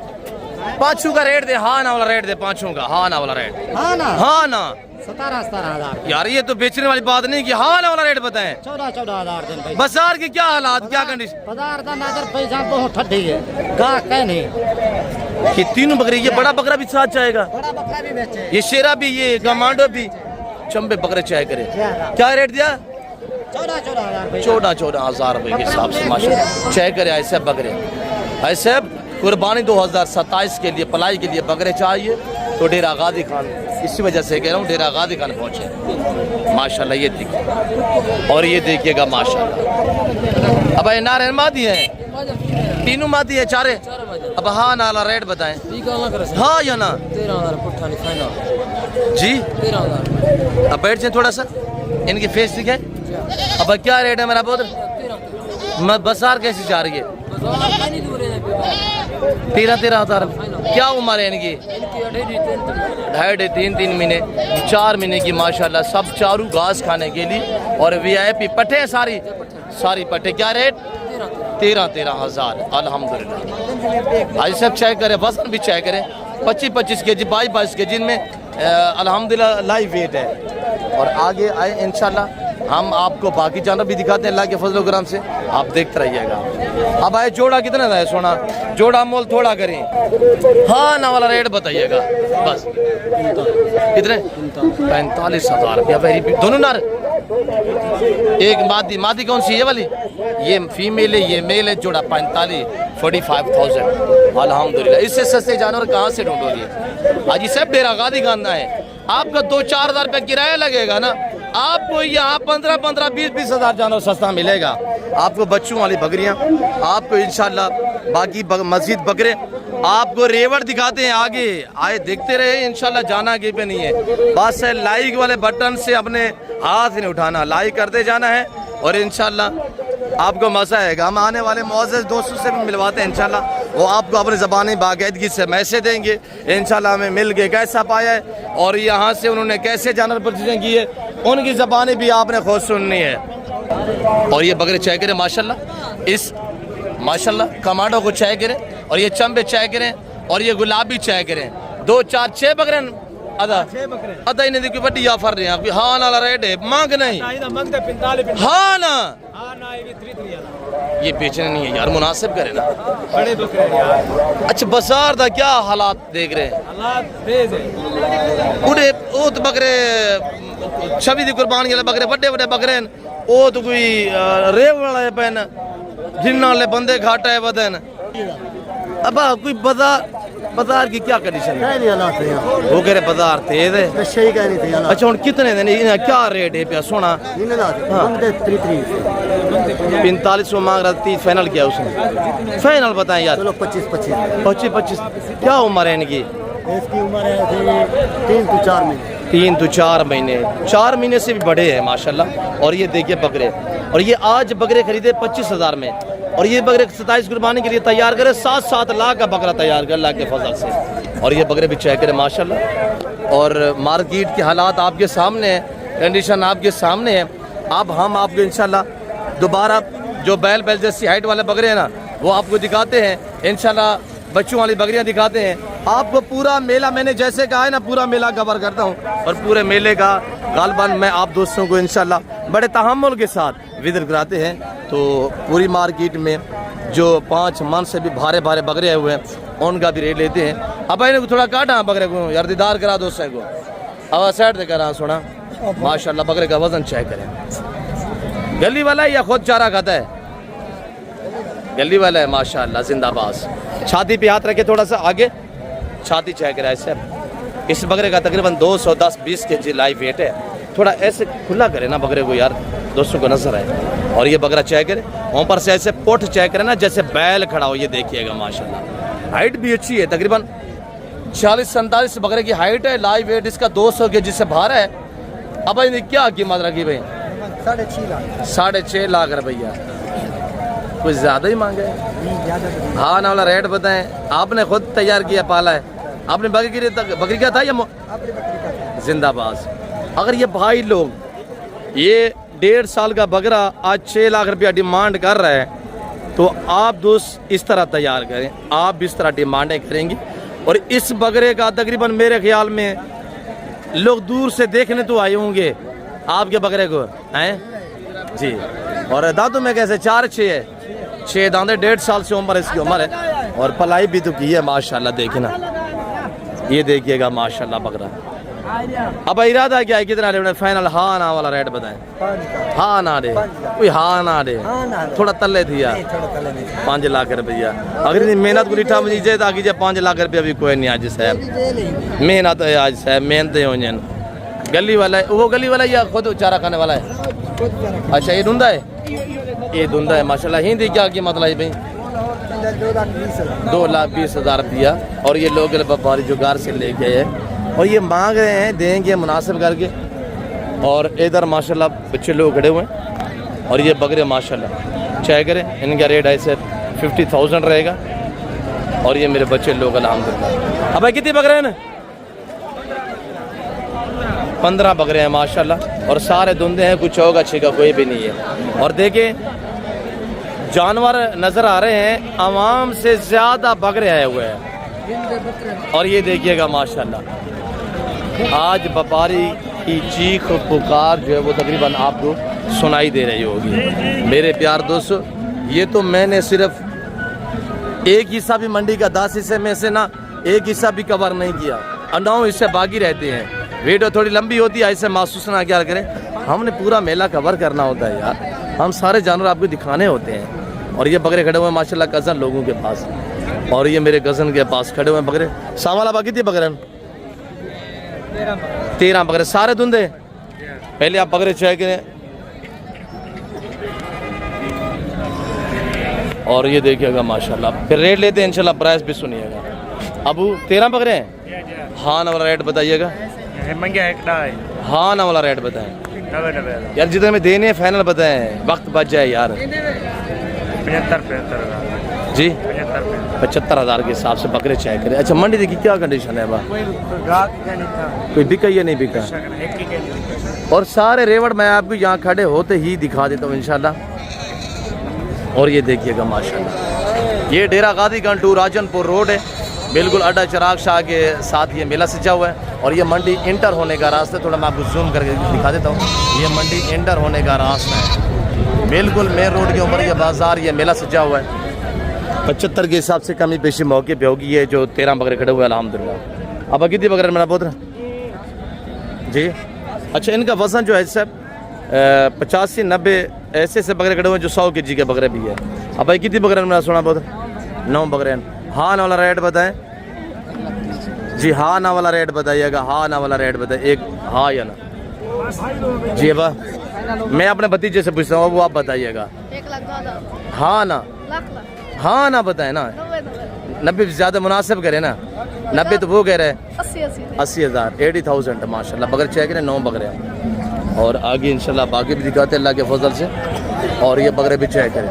5 का रेट दे, हाँ ना वाला रेट दे, 5 का हाँ ना वाला रेट। हाँ ना, हाँ ना 17-17 हज़ार यार, ये तो बेचने वाली बात नहीं कि हाँ ना वाला रेट बताएं। 14-14 हज़ार दिन भाई। बाजार की क्या हालात, क्या कंडीशन? बाजार का नजर पैसा बहुत ठंडी है, गाह कह नहीं। ये तीनों बकरे, ये बड़ा बकरा भी साथ जाएगा, बड़ा बकरा भी बेचे, ये शेरा भी, ये गमांडो भी, चंबे बकरे चाय करे। क्या रेट दिया? 14-14 हज़ार भाई। 14 हज़ार रुपए के हिसाब से माशाल्लाह चाय करे ऐसे बकरे। ऐसे कुर्बानी 2027 के लिए पलाई के लिए बकरे चाहिए तो डेरा गादी खान, इसी वजह से कह रहा हूँ डेरा गादी खान पहुँचे माशाल्लाह। ये देखिए, और ये देखिएगा माशाल्लाह। अब ये नारे मादी है, तीनों मादी है चारे। अब हाँ नाला रेट बताएं, हाँ या ना? 13,000 जी 13,000। अब बैठ जाए थोड़ा सा, इनकी फेस दिखाए। अब क्या रेट है मेरा पुत्र? बाजार कैसी जा रही है? 13-13 हज़ार। क्या उम्र है इनकी? 2.5-3 महीने 4 महीने की माशाल्लाह। सब चारू घास खाने के लिए, और VIP पट्टे सारी पट्टे। क्या रेट? 13-13 हज़ार अल्हम्दुलिल्लाह। आज सब चेक करें, वजन भी चेक करें। 25-25 kg 22-22 kg में अल्हम्दुलिल्लाह लाइव वेट है। और आगे आए इंशाल्लाह हम आपको बाकी जानवर भी दिखाते हैं अल्लाह के फजल करम से, आप देखते रहिएगा। अब आए जोड़ा कितना था सोना, जोड़ा मोल थोड़ा करें, हाँ ना वाला रेट बताइएगा बस। कितने? 45,000 रुपया। दोनों नार, एक मादी, मादी कौन सी? ये वाली, ये फीमेल है, ये मेल है। जोड़ा 45,000 अल्हम्दुलिल्लाह। इससे सस्ते जानवर कहाँ से ढूंढोगे? आज सब डेरा गादी खाना है, आपका 2-4 हज़ार रुपया किराया लगेगा ना, आपको यहाँ 15-15, 20-20 हज़ार जानवर सस्ता मिलेगा। आपको बच्चों वाली बकरियाँ, आपको इंशाल्लाह बाकी मस्जिद बकरे, आपको रेवड़ दिखाते हैं आगे, आए देखते रहे इंशाल्लाह, जाना आगे पे नहीं है। बस लाइक वाले बटन से अपने हाथ नहीं उठाना, लाइक करते जाना है और इंशाल्लाह आपको मज़ा आएगा। हम आने वाले मुअज़्ज़ज़ दोस्तों से भी मिलवाते हैं इंशाल्लाह, वो आपको अपनी ज़बानी बाकायदगी से मैसेज देंगे इंशाल्लाह, हमें मिल के कैसा पाया है और यहाँ से उन्होंने कैसे जानवर परचेजिंग की है, उनकी ज़बानी भी आपने खुद सुननी है। और ये बकरे चाय करें माशाल्लाह, इस माशाल्लाह कमाडो को चाय करें, और ये चंबे चाय करें, और ये गुलाबी चाय करें। 2, 4, 6 बकरे अदा अदा इन्हें देखिए बड़ी ऑफर रहे हैं। हाँ ना रेट है, मांग नहीं, हाँ ना ये बेचने नहीं है यार, मुनासिब करे ना। बड़े बकरे यार। अच्छा बाजार का क्या हालात देख रहे हैं? हालात तेज है। बूढ़े वो तो बकरे छवि दी कुर्बानी वाले बकरे, बड़े बड़े बकरे वो तो कोई रेव वाले पैन जिन्ना वाले बंदे घाटा है बदन। अब कोई बाजार की क्या कंडीशन है? वो कह रहे बाजार तेज है। अच्छा हम कितने दिन क्या रेट है पे सोना? 4500 मांग रहा, 30 फाइनल किया उसने। फाइनल बताएं यार। 25 क्या उम्र है इनकी? इसकी उम्र है 3 से 4 महीने। 3 से 4 महीने, 4 महीने से भी बड़े हैं माशाल्लाह। और ये देखिए बकरे, और ये आज बकरे खरीदे 25,000 में, और ये बकरे 27 कुर्बानी के लिए तैयार करे। 7-7 लाख का बकरा तैयार कर अल्लाह के फजल से। और ये बकरे भी चेक करें माशाल्लाह। और मार्केट के हालात आपके सामने है, कंडीशन आपके सामने है। अब हम आपको इंशाल्लाह दोबारा जो बैल जैसी हाइट वाले बकरे हैं ना, वो आपको दिखाते हैं इंशाल्लाह। बच्चों वाली बकरियां दिखाते हैं आपको। पूरा मेला मैंने जैसे कहा है ना, पूरा मेला कवर करता हूँ, और पूरे मेले का गालबन मैं आप दोस्तों को इंशाल्लाह बड़े तहम्मुल के साथ विजिट कराते हैं। तो पूरी मार्केट में जो 5 मन से भी भारे बकरे आए हुए हैं, उनका भी रेट लेते हैं। अब इन्हें थोड़ा काटा बकरे को, यार दीदार करा दोस्तों को। अब साइड से करा सुना माशाल्लाह, बकरे का वजन चेक करें। गली वाला है या खुद चारा खाता है? गली वाला है माशाल्लाह, जिंदाबाद। छाती पे हाथ रखे थोड़ा सा आगे, छाती चेक करें ऐसे। इस बकरे का तकरीबन 210-20 kg लाइव वेट है। थोड़ा ऐसे खुला करे ना बकरे को यार, दोस्तों को नजर आए। और ये बकरा चेक करे, ऊपर से ऐसे पोट चेक करे ना, जैसे बैल खड़ा हो। ये देखिएगा माशाल्लाह, हाइट भी अच्छी है, तकरीबन 40-47 बकरे की हाइट है। लाइव वेट इसका 200 kg से बाहर है। अब इन्हें क्या कीमत रखी भाई? 6.5 लाख रुपया। कुछ ज़्यादा ही मांगे हैं। हाँ ना वाला रेट बताएं। आपने खुद तैयार किया, पाला है आपने? बकरी का था या जिंदाबाद। अगर ये भाई लोग ये 1.5 साल का बकरा आज 6 लाख रुपया डिमांड कर रहा है, तो आप दोस्त इस तरह तैयार करें, आप भी इस तरह डिमांडें करेंगे। और इस बकरे का तकरीबन मेरे ख्याल में लोग दूर से देखने तो आए होंगे आपके बकरे को, हैं जी। और दांतों में कैसे? 4-6 है, 6 दांते। 1.5 साल से उम्र इसकी उम्र है, और पलाई भी तो की है माशाल्लाह। देखना, ये देखिएगा माशाल्लाह बकरा। अब इरादा क्या है, कितना रेट फाइनल? हाँ ना वाला रेट बताएं। हाँ ना दे कोई, हाँ ना दे थोड़ा तले थी यार। 5 लाख रुपया। अगर मेहनत को लिठा मुझे ताकि 5 लाख रुपया भी कोई नहीं। आज साहब मेहनत है, आज साहब मेहनत हो। गली वाला है वो, गली वाला या खुद चारा खाने वाला है? अच्छा ये धुंधा है, ये धुंधा है माशाल्लाह। हिंदी क्या कीमत लाई भाई? 2,20,000 रुपया। और ये लोग व्यापारी जुगाड़ से लेके आए, और ये मांग रहे हैं, देंगे मुनासिब करके। और इधर माशाल्लाह बच्चे लोग खड़े हुए हैं, और ये बकरे माशाल्लाह चाहे करें। इनका रेट ऐसे 50,000 रहेगा। और ये मेरे बच्चे लोग अल्हम्दुलिल्लाह। अब भाई कितने बकरे हैं? 15 बकरे हैं माशाल्लाह, और सारे धुंधे हैं, कुछ होगा छिका कोई भी नहीं है। और देखें जानवर नज़र आ रहे हैं, आवाम से ज़्यादा बकरे आए हुए हैं। और ये देखिएगा माशाल्लाह, आज व्यापारी की चीख पुकार जो है वो तकरीबन आपको सुनाई दे रही होगी। मेरे प्यार दोस्तों, ये तो मैंने सिर्फ एक हिस्सा भी मंडी का 10 हिस्से में से ना एक हिस्सा भी कवर नहीं किया, 9 हिस्से बाकी रहते हैं। वीडियो थोड़ी लंबी होती है, ऐसे महसूस ना क्या करें, हमने पूरा मेला कवर करना होता है यार, हम सारे जानवर आपको दिखाने होते हैं। और ये बकरे खड़े हुए हैं माशाल्लाह कज़न लोगों के पास, और ये मेरे कज़न के पास खड़े हुए हैं बकरे। सावाला बाकी थी बकरे 13 बकरे सारे धुंधे। पहले आप बकरे चेक करें, और ये देखिएगा माशाल्लाह, फिर रेट लेते हैं इंशाल्लाह, प्राइस भी सुनिएगा। अबू 13 बकरे हैं, हाँ ना वाला रेट बताइएगा। हाँ ना वाला रेट बताएं यार, जितने में देने हैं फाइनल बताएं, वक्त बच जाए यार। 75,000 जी 75,000 के हिसाब से बकरे चेक करें। अच्छा मंडी देखिए क्या कंडीशन है, कोई बिका या नहीं बिका, और सारे रेवड़ मैं आपको यहाँ खड़े होते ही दिखा देता हूँ इंशाल्लाह। और ये देखिएगा माशाल्लाह, ये डेरा गादी गंज टू राजनपुर रोड है, बिल्कुल अड्डा चिराग शाह के साथ ये मेला सजा हुआ है। और ये मंडी इंटर होने का रास्ता, थोड़ा मैं आपको जूम करके दिखा देता हूँ, ये मंडी इंटर होने का रास्ता है, बिल्कुल मेन रोड के ऊपर ये बाज़ार, ये मेला सजा हुआ है। 75 के हिसाब से कमी पेशी मौके पे होगी। ये जो 13 बकरे खड़े हुए हैं अल्हम्दुलिल्लाह। अब कितनी बकरे मेरा पुत्र जी? अच्छा इनका वज़न जो है सब 85-90 ऐसे बकरे खड़े हुए हैं जो 100 kg के बकरे भी है। अब भाई कितनी बकरे मेरा सुना पुत्र? 9 बकरे। हाँ ना वाला रेट बताएं जी, हाँ ना वाला रेट बताइएगा, हाँ ना वाला रेट बताए, एक हाँ या ना जी। अब मैं अपने भतीजे से पूछता हूँ, वो आप बताइएगा। 1 लाख हाँ ना, हाँ ना बताए ना, 90 ज़्यादा मुनासिब करे ना, 90 तो वो कह रहे हैं 80,000 80,000 माशाल्लाह। बकरे चेक करें, 9 बकरे हैं। और आगे इंशाल्लाह बाकी भी दिखाते हैं अल्लाह के फजल से। और ये बकरे भी चेक करें,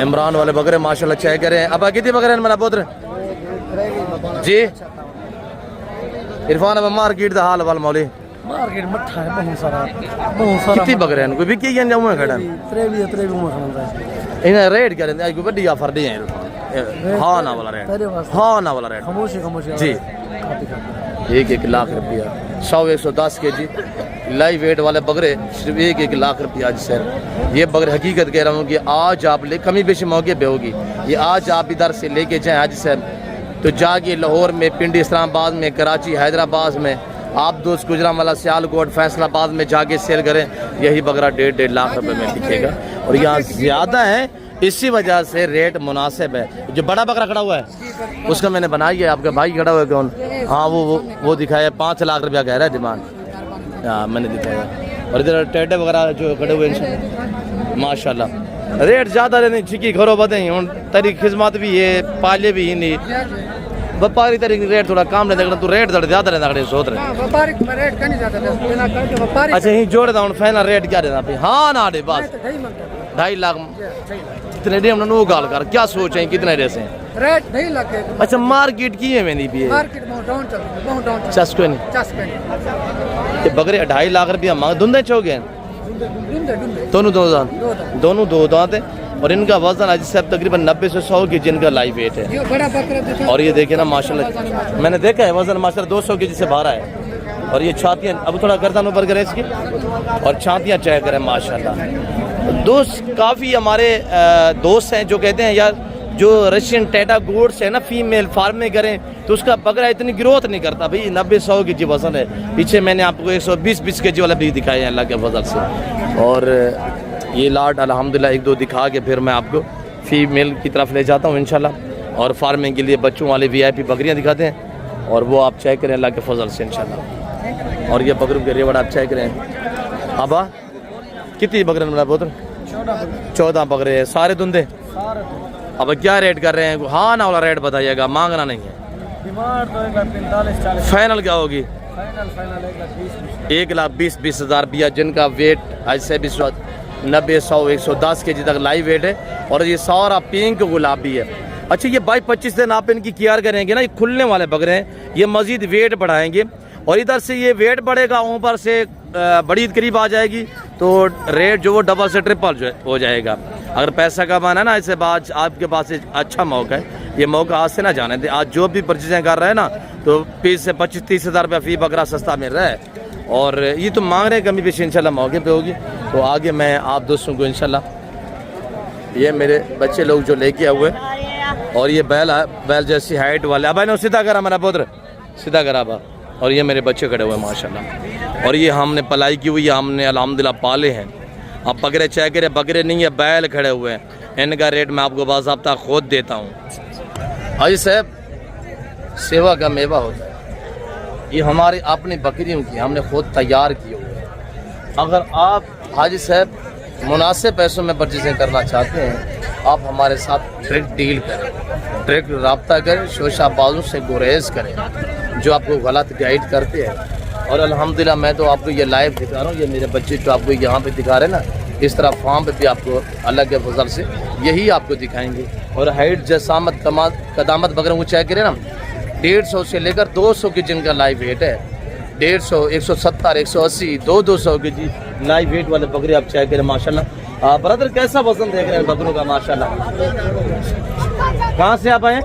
इमरान वाले बकरे माशाल्लाह चेक करें। अब कितने बकरे हैं मेरा पुत्र जी? इरफान अब मार्केट का हाल वाल मौली मार्केट मट्ठा है बहुत सारा कितनी बकरे हैं, कोई बिकी या जाऊँ खड़ा इन्हें रेट क्या रहते हैं? कोई बड़ी ऑफर दी है। हाँ ना वाला रेट, हाँ ना वाला रेट जी, 1 लाख रुपया 100-110 kg लाइव वेट वाले बकरे सिर्फ 1 लाख रुपया। जी सर ये बकरे हकीकत कह रहा हूँ कि आज आप ले कमी बेशी मौके पे होगी, ये आज आप इधर से लेके जाएँ आज सर तो जाके लाहौर में, पिंडी इस्लामाबाद में, कराची, हैदराबाद में, आप दोस्त गुजरांवाला, सियालकोट, फैसलाबाद में जाके सेल करें, यही बकरा 1.5 लाख रुपए में बिकेगा। और यहाँ ज़्यादा है इसी वजह से रेट मुनासिब है। जो बड़ा बकरा खड़ा हुआ है उसका मैंने बनाई है, आपका भाई खड़ा हुआ है कौन? हाँ वो दिखाया 5 लाख रुपया कह रहा है डिमांड, हाँ मैंने दिखाया। और इधर टेडे वगैरह जो खड़े हुए हैं माशाल्लाह, रेट ज़्यादा नहीं छिकी घरों बदें हूँ, तेरी खिदमत भी है, पाले भी ही नहीं, व्यापारी तरीके रेट थोड़ा कम रहता, तू रेट थोड़ा ज़्यादा रहता सोच रहे। अच्छा ही जोड़ दाऊँ फाइनल रेट क्या रहता? हाँ ना डे बस 2.5 लाख कितने डे हमने गाल कर क्या सोचे कितने डे से रेट 2.5 लाख। अच्छा मार्केट की है मैंने भी मार्केट बहुत डाउन चल रही है, बहुत डाउन चस को नहीं ये बकरे 2.5 लाख रुपया मांग दुंदे चौके दोनों दो दांत है। और इनका वजन आज से तकरीबन 90 से 100 kg जिनका लाइव वेट है। ये बड़ा बकरा और ये देखिए ना माशाल्लाह, मैंने देखा है वजन माशाल्लाह 200 kg से बाहर है। और ये छातियाँ अब थोड़ा गर्दन ऊपर करें इसकी, और छातियाँ चेक करें माशाल्लाह। दोस्त काफ़ी हमारे दोस्त हैं जो कहते हैं यार जो रशियन टेटा गोड्स है ना फीमेल फार्मिंग करें तो उसका बकरा इतनी ग्रोथ नहीं करता भाई। 90-100 kg वजन है। पीछे मैंने आपको 120 kg वाला भी दिखाया है अल्लाह के फजल से। और ये लाट अल्हम्दुलिल्लाह 1-2 दिखा के फिर मैं आपको फीमेल की तरफ ले जाता हूँ इंशाल्लाह। और फार्मिंग के लिए बच्चों वाले VIP बकरियाँ दिखाते हैं, और वो आप चेक करें अल्लाह के फजल से इंशाल्लाह। और ये बकरों के रेवड़ आप चेक करें। अब कितनी बकरे मेरा पुत्र? 14 बकरे हैं, सारे धुंधे। अब क्या रेट कर रहे हैं? हाँ ना वाला रेट बताइएगा, मांगना नहीं है। फाइनल क्या होगी? 1,20,000 बिया जिनका वेट आज से भी 90-100-110 kg तक लाइव वेट है। और ये सारा पिंक गुलाबी है। अच्छा ये 22-25 दिन आप इनकी केयर करेंगे ना, ये खुलने वाले बकरे हैं, ये मजीद वेट बढ़ाएंगे। और इधर से ये वेट बढ़ेगा, ऊपर से बड़ी ईद करीब आ जाएगी तो रेट जो वो डबल से ट्रिपल हो जाएगा। अगर पैसा कमाना है ना इससे बाद आपके पास एक अच्छा मौका है, ये मौका आज से ना जाने दे। आज जो भी परचेजिंग कर रहे हैं ना तो 20 से 25-30 हज़ार रुपया फी बकरा सस्ता मिल रहा है। और ये तो मांग रहे हैं कमी पेशी, इंशाल्लाह मौके पे होगी। तो आगे मैं आप दोस्तों को इंशाल्लाह ये मेरे बच्चे लोग जो लेके आए हुए, और ये बैल जैसी हाइट वाले, अब ना सीधा करा मेरा पुत्र, सीधा करा बा। और ये मेरे बच्चे खड़े हुए हैं माशाल्लाह, और ये हमने पलाई की हुई है, हमने अल्हम्दुलिल्लाह पाले हैं। अब बकरे चेक करें, बकरे नहीं है, बैल खड़े हुए हैं। इनका रेट मैं आपको बाज़ाब्ता खुद देता हूँ। हाजी साहब, सेवा का मेवा होता है, ये हमारी अपनी बकरियों की हमने खुद तैयार की हुई है। अगर आप हाजी साहब मुनासिब पैसों में परचेजिंग करना चाहते हैं, आप हमारे साथ डायरेक्ट डील करें, डायरेक्ट रब्ता करें, शोशाबाजों से गुरेज करें जो आपको गलत गाइड करते हैं। और अल्हम्दुलिल्लाह मैं तो आपको ये लाइव दिखा रहा हूँ, ये मेरे बच्चे जो आपको यहाँ पे दिखा रहे हैं ना, इस तरह फार्म पे भी आपको अल्लाह के फजल से यही आपको दिखाएंगे। और हाइट जसामत कदामत बकरों को चेक करें ना, 150 से लेकर 200 के जिनका लाइव वेट है, 150, 170, 180, 200 के जी लाइव वेट वाले बकरे आप चेक करें माशाल्लाह। ब्रदर कैसा वजन देख रहे हैं बकरों का माशाल्लाह? कहाँ से आप आए?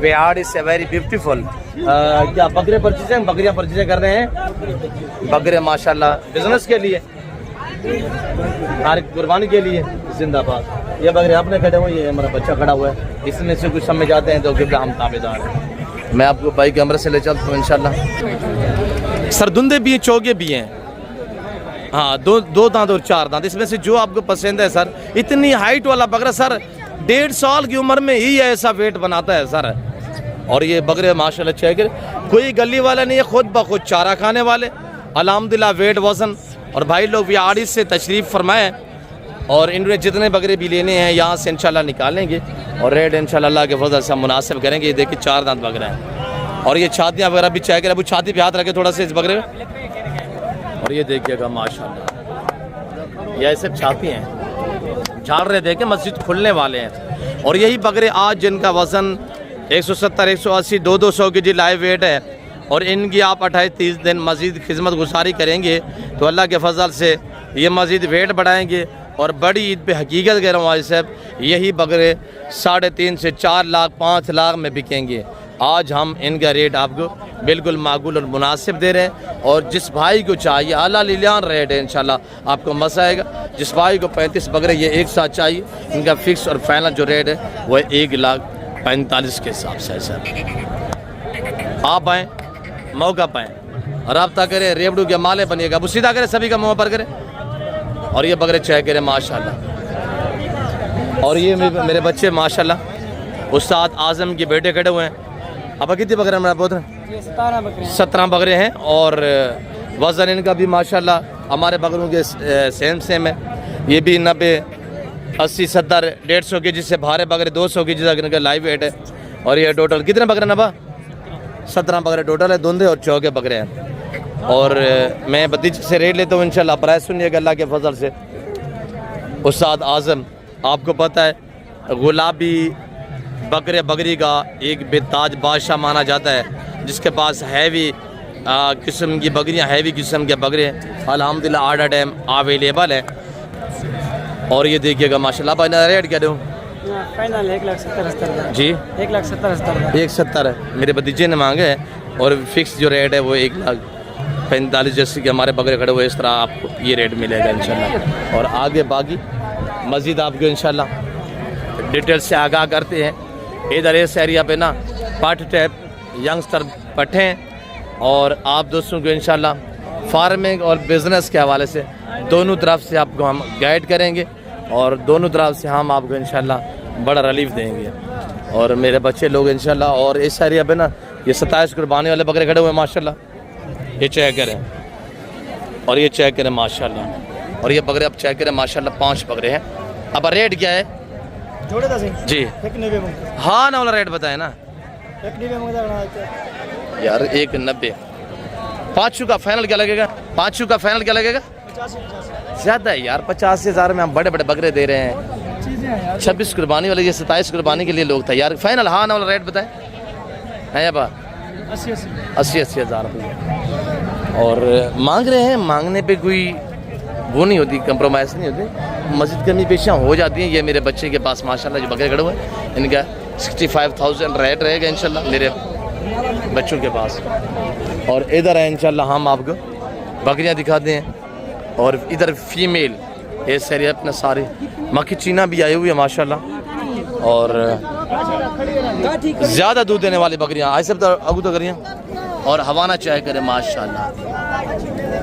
Beard is very beautiful. क्या बकरे परचेज, बकरियाँ परचेज कर रहे हैं? बकरे माशाल्लाह बिजनेस के लिए, हर कुर्बानी के लिए, जिंदाबाद। ये बकरे आपने खड़े हुए, ये हमारा बच्चा खड़ा हुआ है, इसमें से कुछ समझ आते हैं तो किबला हम ताबेदार हैं। मैं आपको बाइक कैमरे से ले चलता हूँ इंशाल्लाह। सरदुंदे भी हैं, चौगे भी हैं, हाँ, दो दांत और 4 दांत, इसमें से जो आपको पसंद है सर। इतनी हाइट वाला बकरा सर 1.5 साल की उम्र में ही ऐसा वेट बनाता है सर। और ये बकरे माशाल्लाह चेक कोई गली वाला नहीं है, खुद ब खुद चारा खाने वाले, अल्हम्दुलिल्लाह वेट वज़न। और भाई लोग भी आड़िस से तशरीफ़ फरमाएँ, और इन्होंने जितने बकरे भी लेने हैं यहाँ से इंशाल्लाह निकालेंगे, और रेट इंशाल्लाह अल्लाह के फजल से हम मुनासिब करेंगे। ये देखिए 4 दांत बकरा है, और ये छातियाँ वगैरह भी चेक करें, अभी छाती पे हाथ रखे थोड़ा सा इस बकरे में, और ये देखिएगा माशाल्लाह, ये सब छाती हैं, झाड़ रहे देखें, मस्जिद खुलने वाले हैं। और यही बकरे आज जिनका वज़न 170, 180, 200 के जी लाइव वेट है, और इनकी आप 28-30 दिन मज़ीद खिदमत गुजारी करेंगे तो अल्लाह के फजल से ये मज़ीद वेट बढ़ाएंगे। और बड़ी ईद पे हकीकत कह रहा हूँ आज साहब, यही बकरे 3.5 से 4 लाख 5 लाख में बिकेंगे। आज हम इनका रेट आपको बिल्कुल माकूल और मुनासिब दे रहे हैं। और जिस भाई को चाहिए आला लीलान रेट है, इंशाल्लाह आपको मज़ा आएगा। जिस भाई को 35 बकरे ये एक साथ चाहिए, इनका फिक्स और फाइनल जो रेट है वह 1,45,000 के हिसाब से है सर। आप आएँ, मौका पाएँ, रब्ता करें, रेवड़ू के माले बनिएगा, अब सीधा करें, सभी का मुँह पर करें। और ये बकरे चेक करें माशाल्लाह। और ये मेरे बच्चे माशाल्लाह उस्ताद आज़म के बेटे खड़े हुए हैं। अब कितने बकरे हैं मेरा पुत्र? 17 बकरे हैं, और वज़न इनका भी माशाल्लाह हमारे बकरों के सेम है। ये भी 90, 80, 70, 150 के जी से भारे बकरे, 200 के जी तक इनका लाइव वेट है। और ये टोटल कितने बकरे नबा? 17 बकरे टोटल है, धुंधे और चौके बकरे हैं। और मैं भतीजे से रेट लेता हूँ इंशाल्लाह। प्राइस सुनिएगा अल्लाह के फजल से। उस्ताद आज़म, आपको पता है गुलाबी बकरे बकरी का एक बेताज बादशाह माना जाता है, जिसके पास हैवी किस्म की बकरियाँ, हैवी किस्म के बकरे अल्हम्दुलिल्लाह ऑर्डर टाइम अवेलेबल है। और ये देखिएगा माशाल्लाह। भाई रेट क्या दूँ? फाइनल 1,70,000 जी, 1,70,000 1,70 है, मेरे भतीजे ने मांगे हैं। और फिक्स जो रेट है वो 1,45,000, जैसे कि हमारे बकरे खड़े हुए इस तरह आपको ये रेट मिलेगा इंशाल्लाह। और आगे बाकी मज़ीद आपको इंशाल्लाह डिटेल से आगाह करते हैं। इधर इस एरिया पे ना पार्ट टाइप यंगस्टर पट्टे हैं, और आप दोस्तों को इंशाल्लाह फार्मिंग और बिज़नेस के हवाले से दोनों तरफ से आपको हम गाइड करेंगे, और दोनों तरफ से हम आपको इंशाल्लाह बड़ा रिलीफ देंगे। और मेरे बच्चे लोग इंशाल्लाह, और इस एरिया पे ना ये 27 कुर्बानी वाले बकरे खड़े हुए हैं माशाल्लाह, ये चेक करें, और ये चेक करें माशाल्लाह। और ये बकरे अब चेक करें माशाल्लाह, 5 बकरे हैं। अब रेट क्या है? जोड़े दस जी, 190 हाँ ना वाला रेट बताए ना 190 यार, 190। 5 का फाइनल क्या लगेगा? 5 का फाइनल क्या लगेगा? 85 ज़्यादा है यार, 85,000 में हम बड़े बड़े बकरे दे रहे हैं। चीज़ें हैं यार। 26 कुर्बानी वाले, ये 27 कुर्बानी के लिए लोग तैयार। फाइनल हाँ ना वाला रेट बताए है या बा? 80,000 रुपये। और मांग रहे हैं, मांगने पे कोई वो नहीं होती, कंप्रोमाइज़ नहीं होती, मस्जिद कमी पेशियाँ हो जाती हैं। ये मेरे बच्चे के पास माशाल्लाह जो बकरे खड़े हुए हैं, इनका 65,000 रेट रहेगा इंशाल्लाह मेरे बच्चों के पास। और इधर है इंशाल्लाह हम आपको बकरियां दिखाते हैं। और इधर फीमेल ये सारी अपने सारे मक्खी चीना भी आई हुई है माशाल्लाह। और ज़्यादा दूध देने वाली बकरियां आज सब अगू तो करियाँ और हवाना चाय करे माशाल्लाह।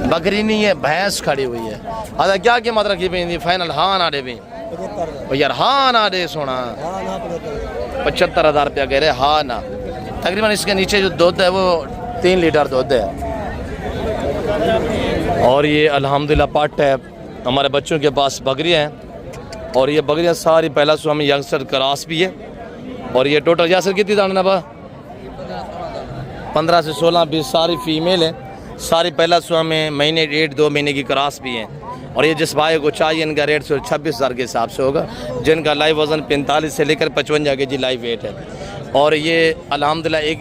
बकरी नहीं है, भैंस खड़ी हुई है। अदा क्या कीमत रखी पी फाइनल? हाँ ना दे भी यार, हाँ ना दे सोना। 75,000 रुपया कह रहे, हाँ ना। तकरीबन इसके नीचे जो दूध है वो 3 लीटर दूध है। और ये अल्हम्दुलिल्लाह पाट है, हमारे बच्चों के पास बकरियाँ हैं। और ये बकरियाँ सारी पहला सो हमें यंगस्टर क्रॉस भी है। और ये टोटल यासर कितनी दाना बा? 15 से 16 20 सारी फीमेल हैं। सारी पहला सो हमें महीने 1.5-2 महीने की क्रॉस भी हैं। और ये जिस भाई को चाहिए इनका रेट 26,000 के हिसाब से होगा, जिनका लाइव वज़न 45 से लेकर 55 kg लाइव वेट है। और ये अल्हम्दुलिल्लाह एक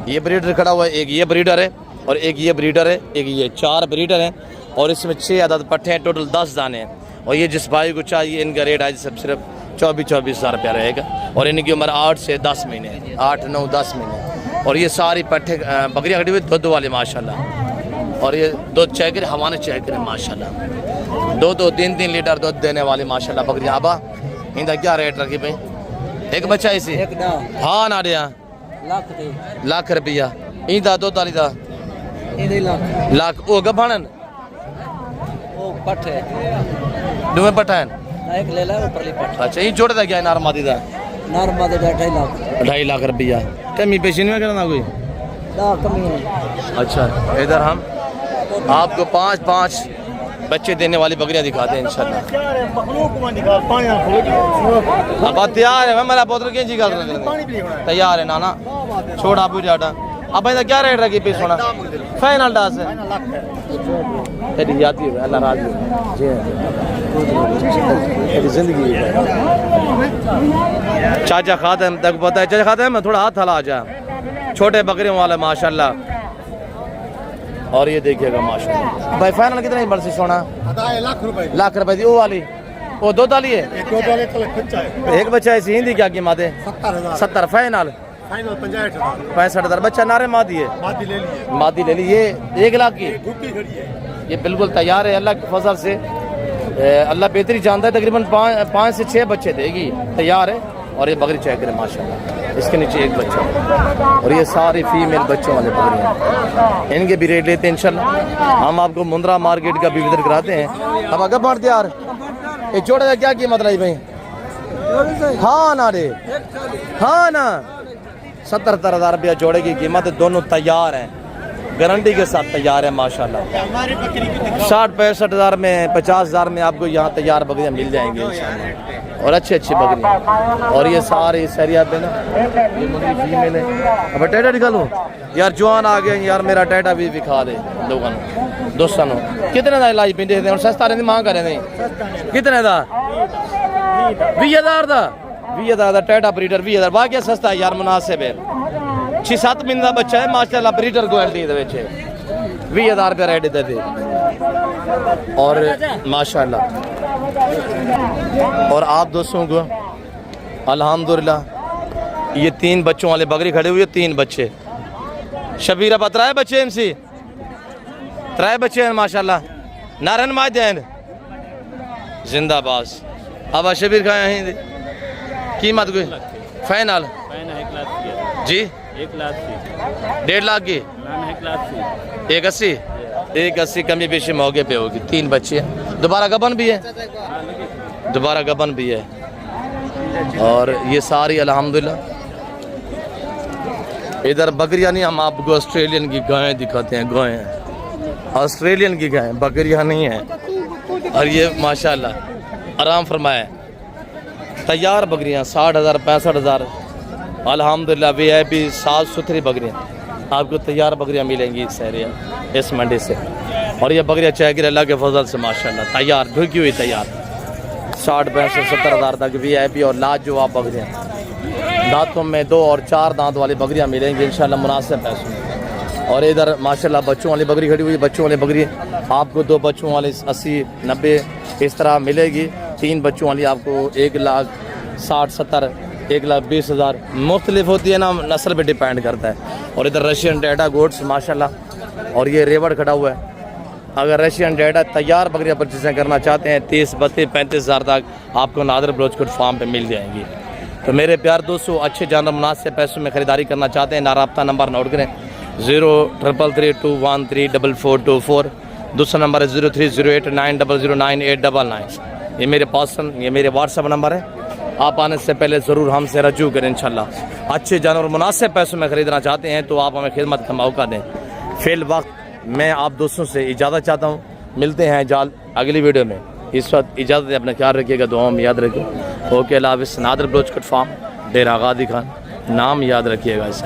ये ब्रीडर खड़ा हुआ है, एक ये ब्रीडर है और एक ये ब्रीडर है, एक ये 4 ब्रीडर हैं। और इसमें 6 अदद पट्टे हैं, टोटल 10 दाने हैं। और ये जिस भाई को चाहिए इनका रेट आज सब सिर्फ 24,000 रुपया रहेगा। और इनकी उम्र 8 से 10 महीने है, 8, 9, 10 महीने। और ये सारी पट्टे बकरियाँ खड़ी हुई दूध वाले माशाल्लाह। और ये दूध चेकर हवाने चेकर माशाल्लाह, 2-2, 3-3 लीटर दूध देने वाली माशाल्लाह बकरियाँ। आबा इनका क्या रेट रखी भाई? एक बच्चा इसी हाँ ना दिया लाख रुपया इंदा दो ताली दा लाख ओ गभानन वो पट्टे दुमे पठान एक ले ला ऊपरली पट्टे। अच्छा ये जोड़ दा क्या नारमादी दा? नॉर्मल 2.5 लाख रुपया। कमी पेशी नहीं करना कोई? कमी है। अच्छा इधर हम आपको 5-5 बच्चे देने वाली बकरियां दिखाते हैं इंशाल्लाह। अब तैयार है मेरा बोतल के जी तैयार है नाना छोड़ आप जाटा। अब इधर क्या रेट रखी पीस होना? फाइनल डास है तेरी यादी है अल्लाह राजी जी तेरी जिंदगी है। चाचा खाते हैं तक पता है, चाचा खाते हैं मैं थोड़ा हाथ हला जा छोटे बकरियों वाले माशाल्लाह। और ये देखिएगा माशाल्लाह भाई फाइनल कितने बरसी सोना? लाख रुपए दी वो वाली वो दो ताली है एक बच्चा है हिंदी क्या कीमत है? 70 फाइनल 65,000 बच्चा नारे मादी है मादी ले ली। ये 1 लाख की ये बिल्कुल तैयार है अल्लाह के फजल से। अल्लाह बेहतरी जानता है। तकरीबन 5 से 6 बच्चे देगी तैयार है। और ये बकरी चेक करें माशाल्लाह, इसके नीचे एक बच्चा और ये सारे फीमेल बच्चों वाले बकरियाँ। इनके भी रेट लेते हैं इंशाल्लाह। हम आपको मुंद्रा मार्केट का भी विजिट कराते हैं। अब अगर बढ़ते यार ये जोड़े का क्या कीमत रही भाई? हाँ ना रे हाँ ना 70,000 रुपया जोड़े की कीमत है। दोनों तैयार हैं, गारंटी के साथ तैयार है माशाल्लाह। 60-65,000 में 50,000 में आपको यहाँ तैयार बकरियाँ मिल जाएंगी इंशाल्लाह। और अच्छी बकरियाँ। और ये सारे सरिया पे ना ये मुर्गी फीमेल है। अब टेटा दिखालूँ यार, जवान आ गए यार, मेरा टेटा भी दिखा दे लोगों दोस्तों। कितने का इलाज पिंडे थे? सस्ता रहती मांग करें नहीं कितने का? 20,000 का 20,000 टेटा ब्रीडर 20,000 बाकी सस्ता है यार, मुनासिब है। 6-7 महीने का बच्चा है माशाल्लाह, ब्रीडर क्वालिटी 20,000 रुपया रेट देते और माशाल्लाह। और आप दोस्तों को अल्हम्दुलिल्लाह ये 3 बच्चों वाले बकरी खड़े हुए 3 बच्चे। शबीरा पतरा है बच्चे इनसे 3 बच्चे हैं माशाल्लाह। नारायण माजैन जिंदाबाद। अब शबीर खाए हैं कीमत कोई फाइनल जी 1,00,000 1.5 लाख की 180 कमी पेशी मौके पे होगी। 3 बच्चे हैं, दोबारा गबन भी है और ये सारी अल्हम्दुलिल्लाह। इधर बकरियां नहीं, हम आपको ऑस्ट्रेलियन की गायें दिखाते हैं। गायें ऑस्ट्रेलियन की गायें, बकरियां नहीं हैं। और ये माशाल्लाह आराम फरमाए तैयार बकरियां 60,000 65,000 अल्हम्दुलिल्लाह। VIP साफ सुथरी बकरियां आपको तैयार बकरियां मिलेंगी इस एरिया इस मंडी से। और ये बकरियां चेक अल्लाह के फजल से माशाल्लाह तैयार ढुकी हुई तैयार 60 65 70,000 तक VIP और लाजवाब बकरियां। दांतों में 2 और 4 दांत वाली बकरियां मिलेंगी इंशाल्लाह मुनासिब पैसों में। और इधर माशाल्लाह बच्चों वाली बकरी खड़ी हुई, बच्चों वाली बकरी आपको 2 बच्चों वाली 80-90 इस तरह मिलेगी। 3 बच्चों वाली आपको 1,60,70 1,20,000 मुख्तलिफ होती है ना, नस्ल पे डिपेंड करता है। और इधर रशियन टेटा गोट्स माशाल्लाह। और ये रेवड़ खड़ा हुआ है अगर रशियन डेटा तैयार बकरियाँ परचेसिंग करना चाहते हैं 30, 32, 35 हज़ार तक आपको नादिर बलोचकोट फार्म पे मिल जाएंगी। तो मेरे प्यार दोस्तों, अच्छे जानवर मुनासिब पैसों में ख़रीदारी करना चाहते हैं, नाराब्ता नंबर नोट करें 0333213424। दूसरा नंबर है 0308900989। ये मेरे पर्सन, ये मेरे व्हाट्सअप नंबर है। आप आने से पहले ज़रूर हमसे रजू करें इंशाल्लाह। अच्छे जानवर मुनासिब पैसों में ख़रीदना चाहते हैं तो आप हमें खिदमत का मौका दें। फ़िल वक्त मैं आप दोस्तों से इजाज़त चाहता हूँ, मिलते हैं जाल अगली वीडियो में। इस वक्त इजाज़त है, अपना ख्याल रखिएगा, दुआओं में याद रखिए। ओके, अल्लाह हाफ़िज़। नादिर बलोचकोट फार्म, डेरा गादी खान, नाम याद रखिएगा इस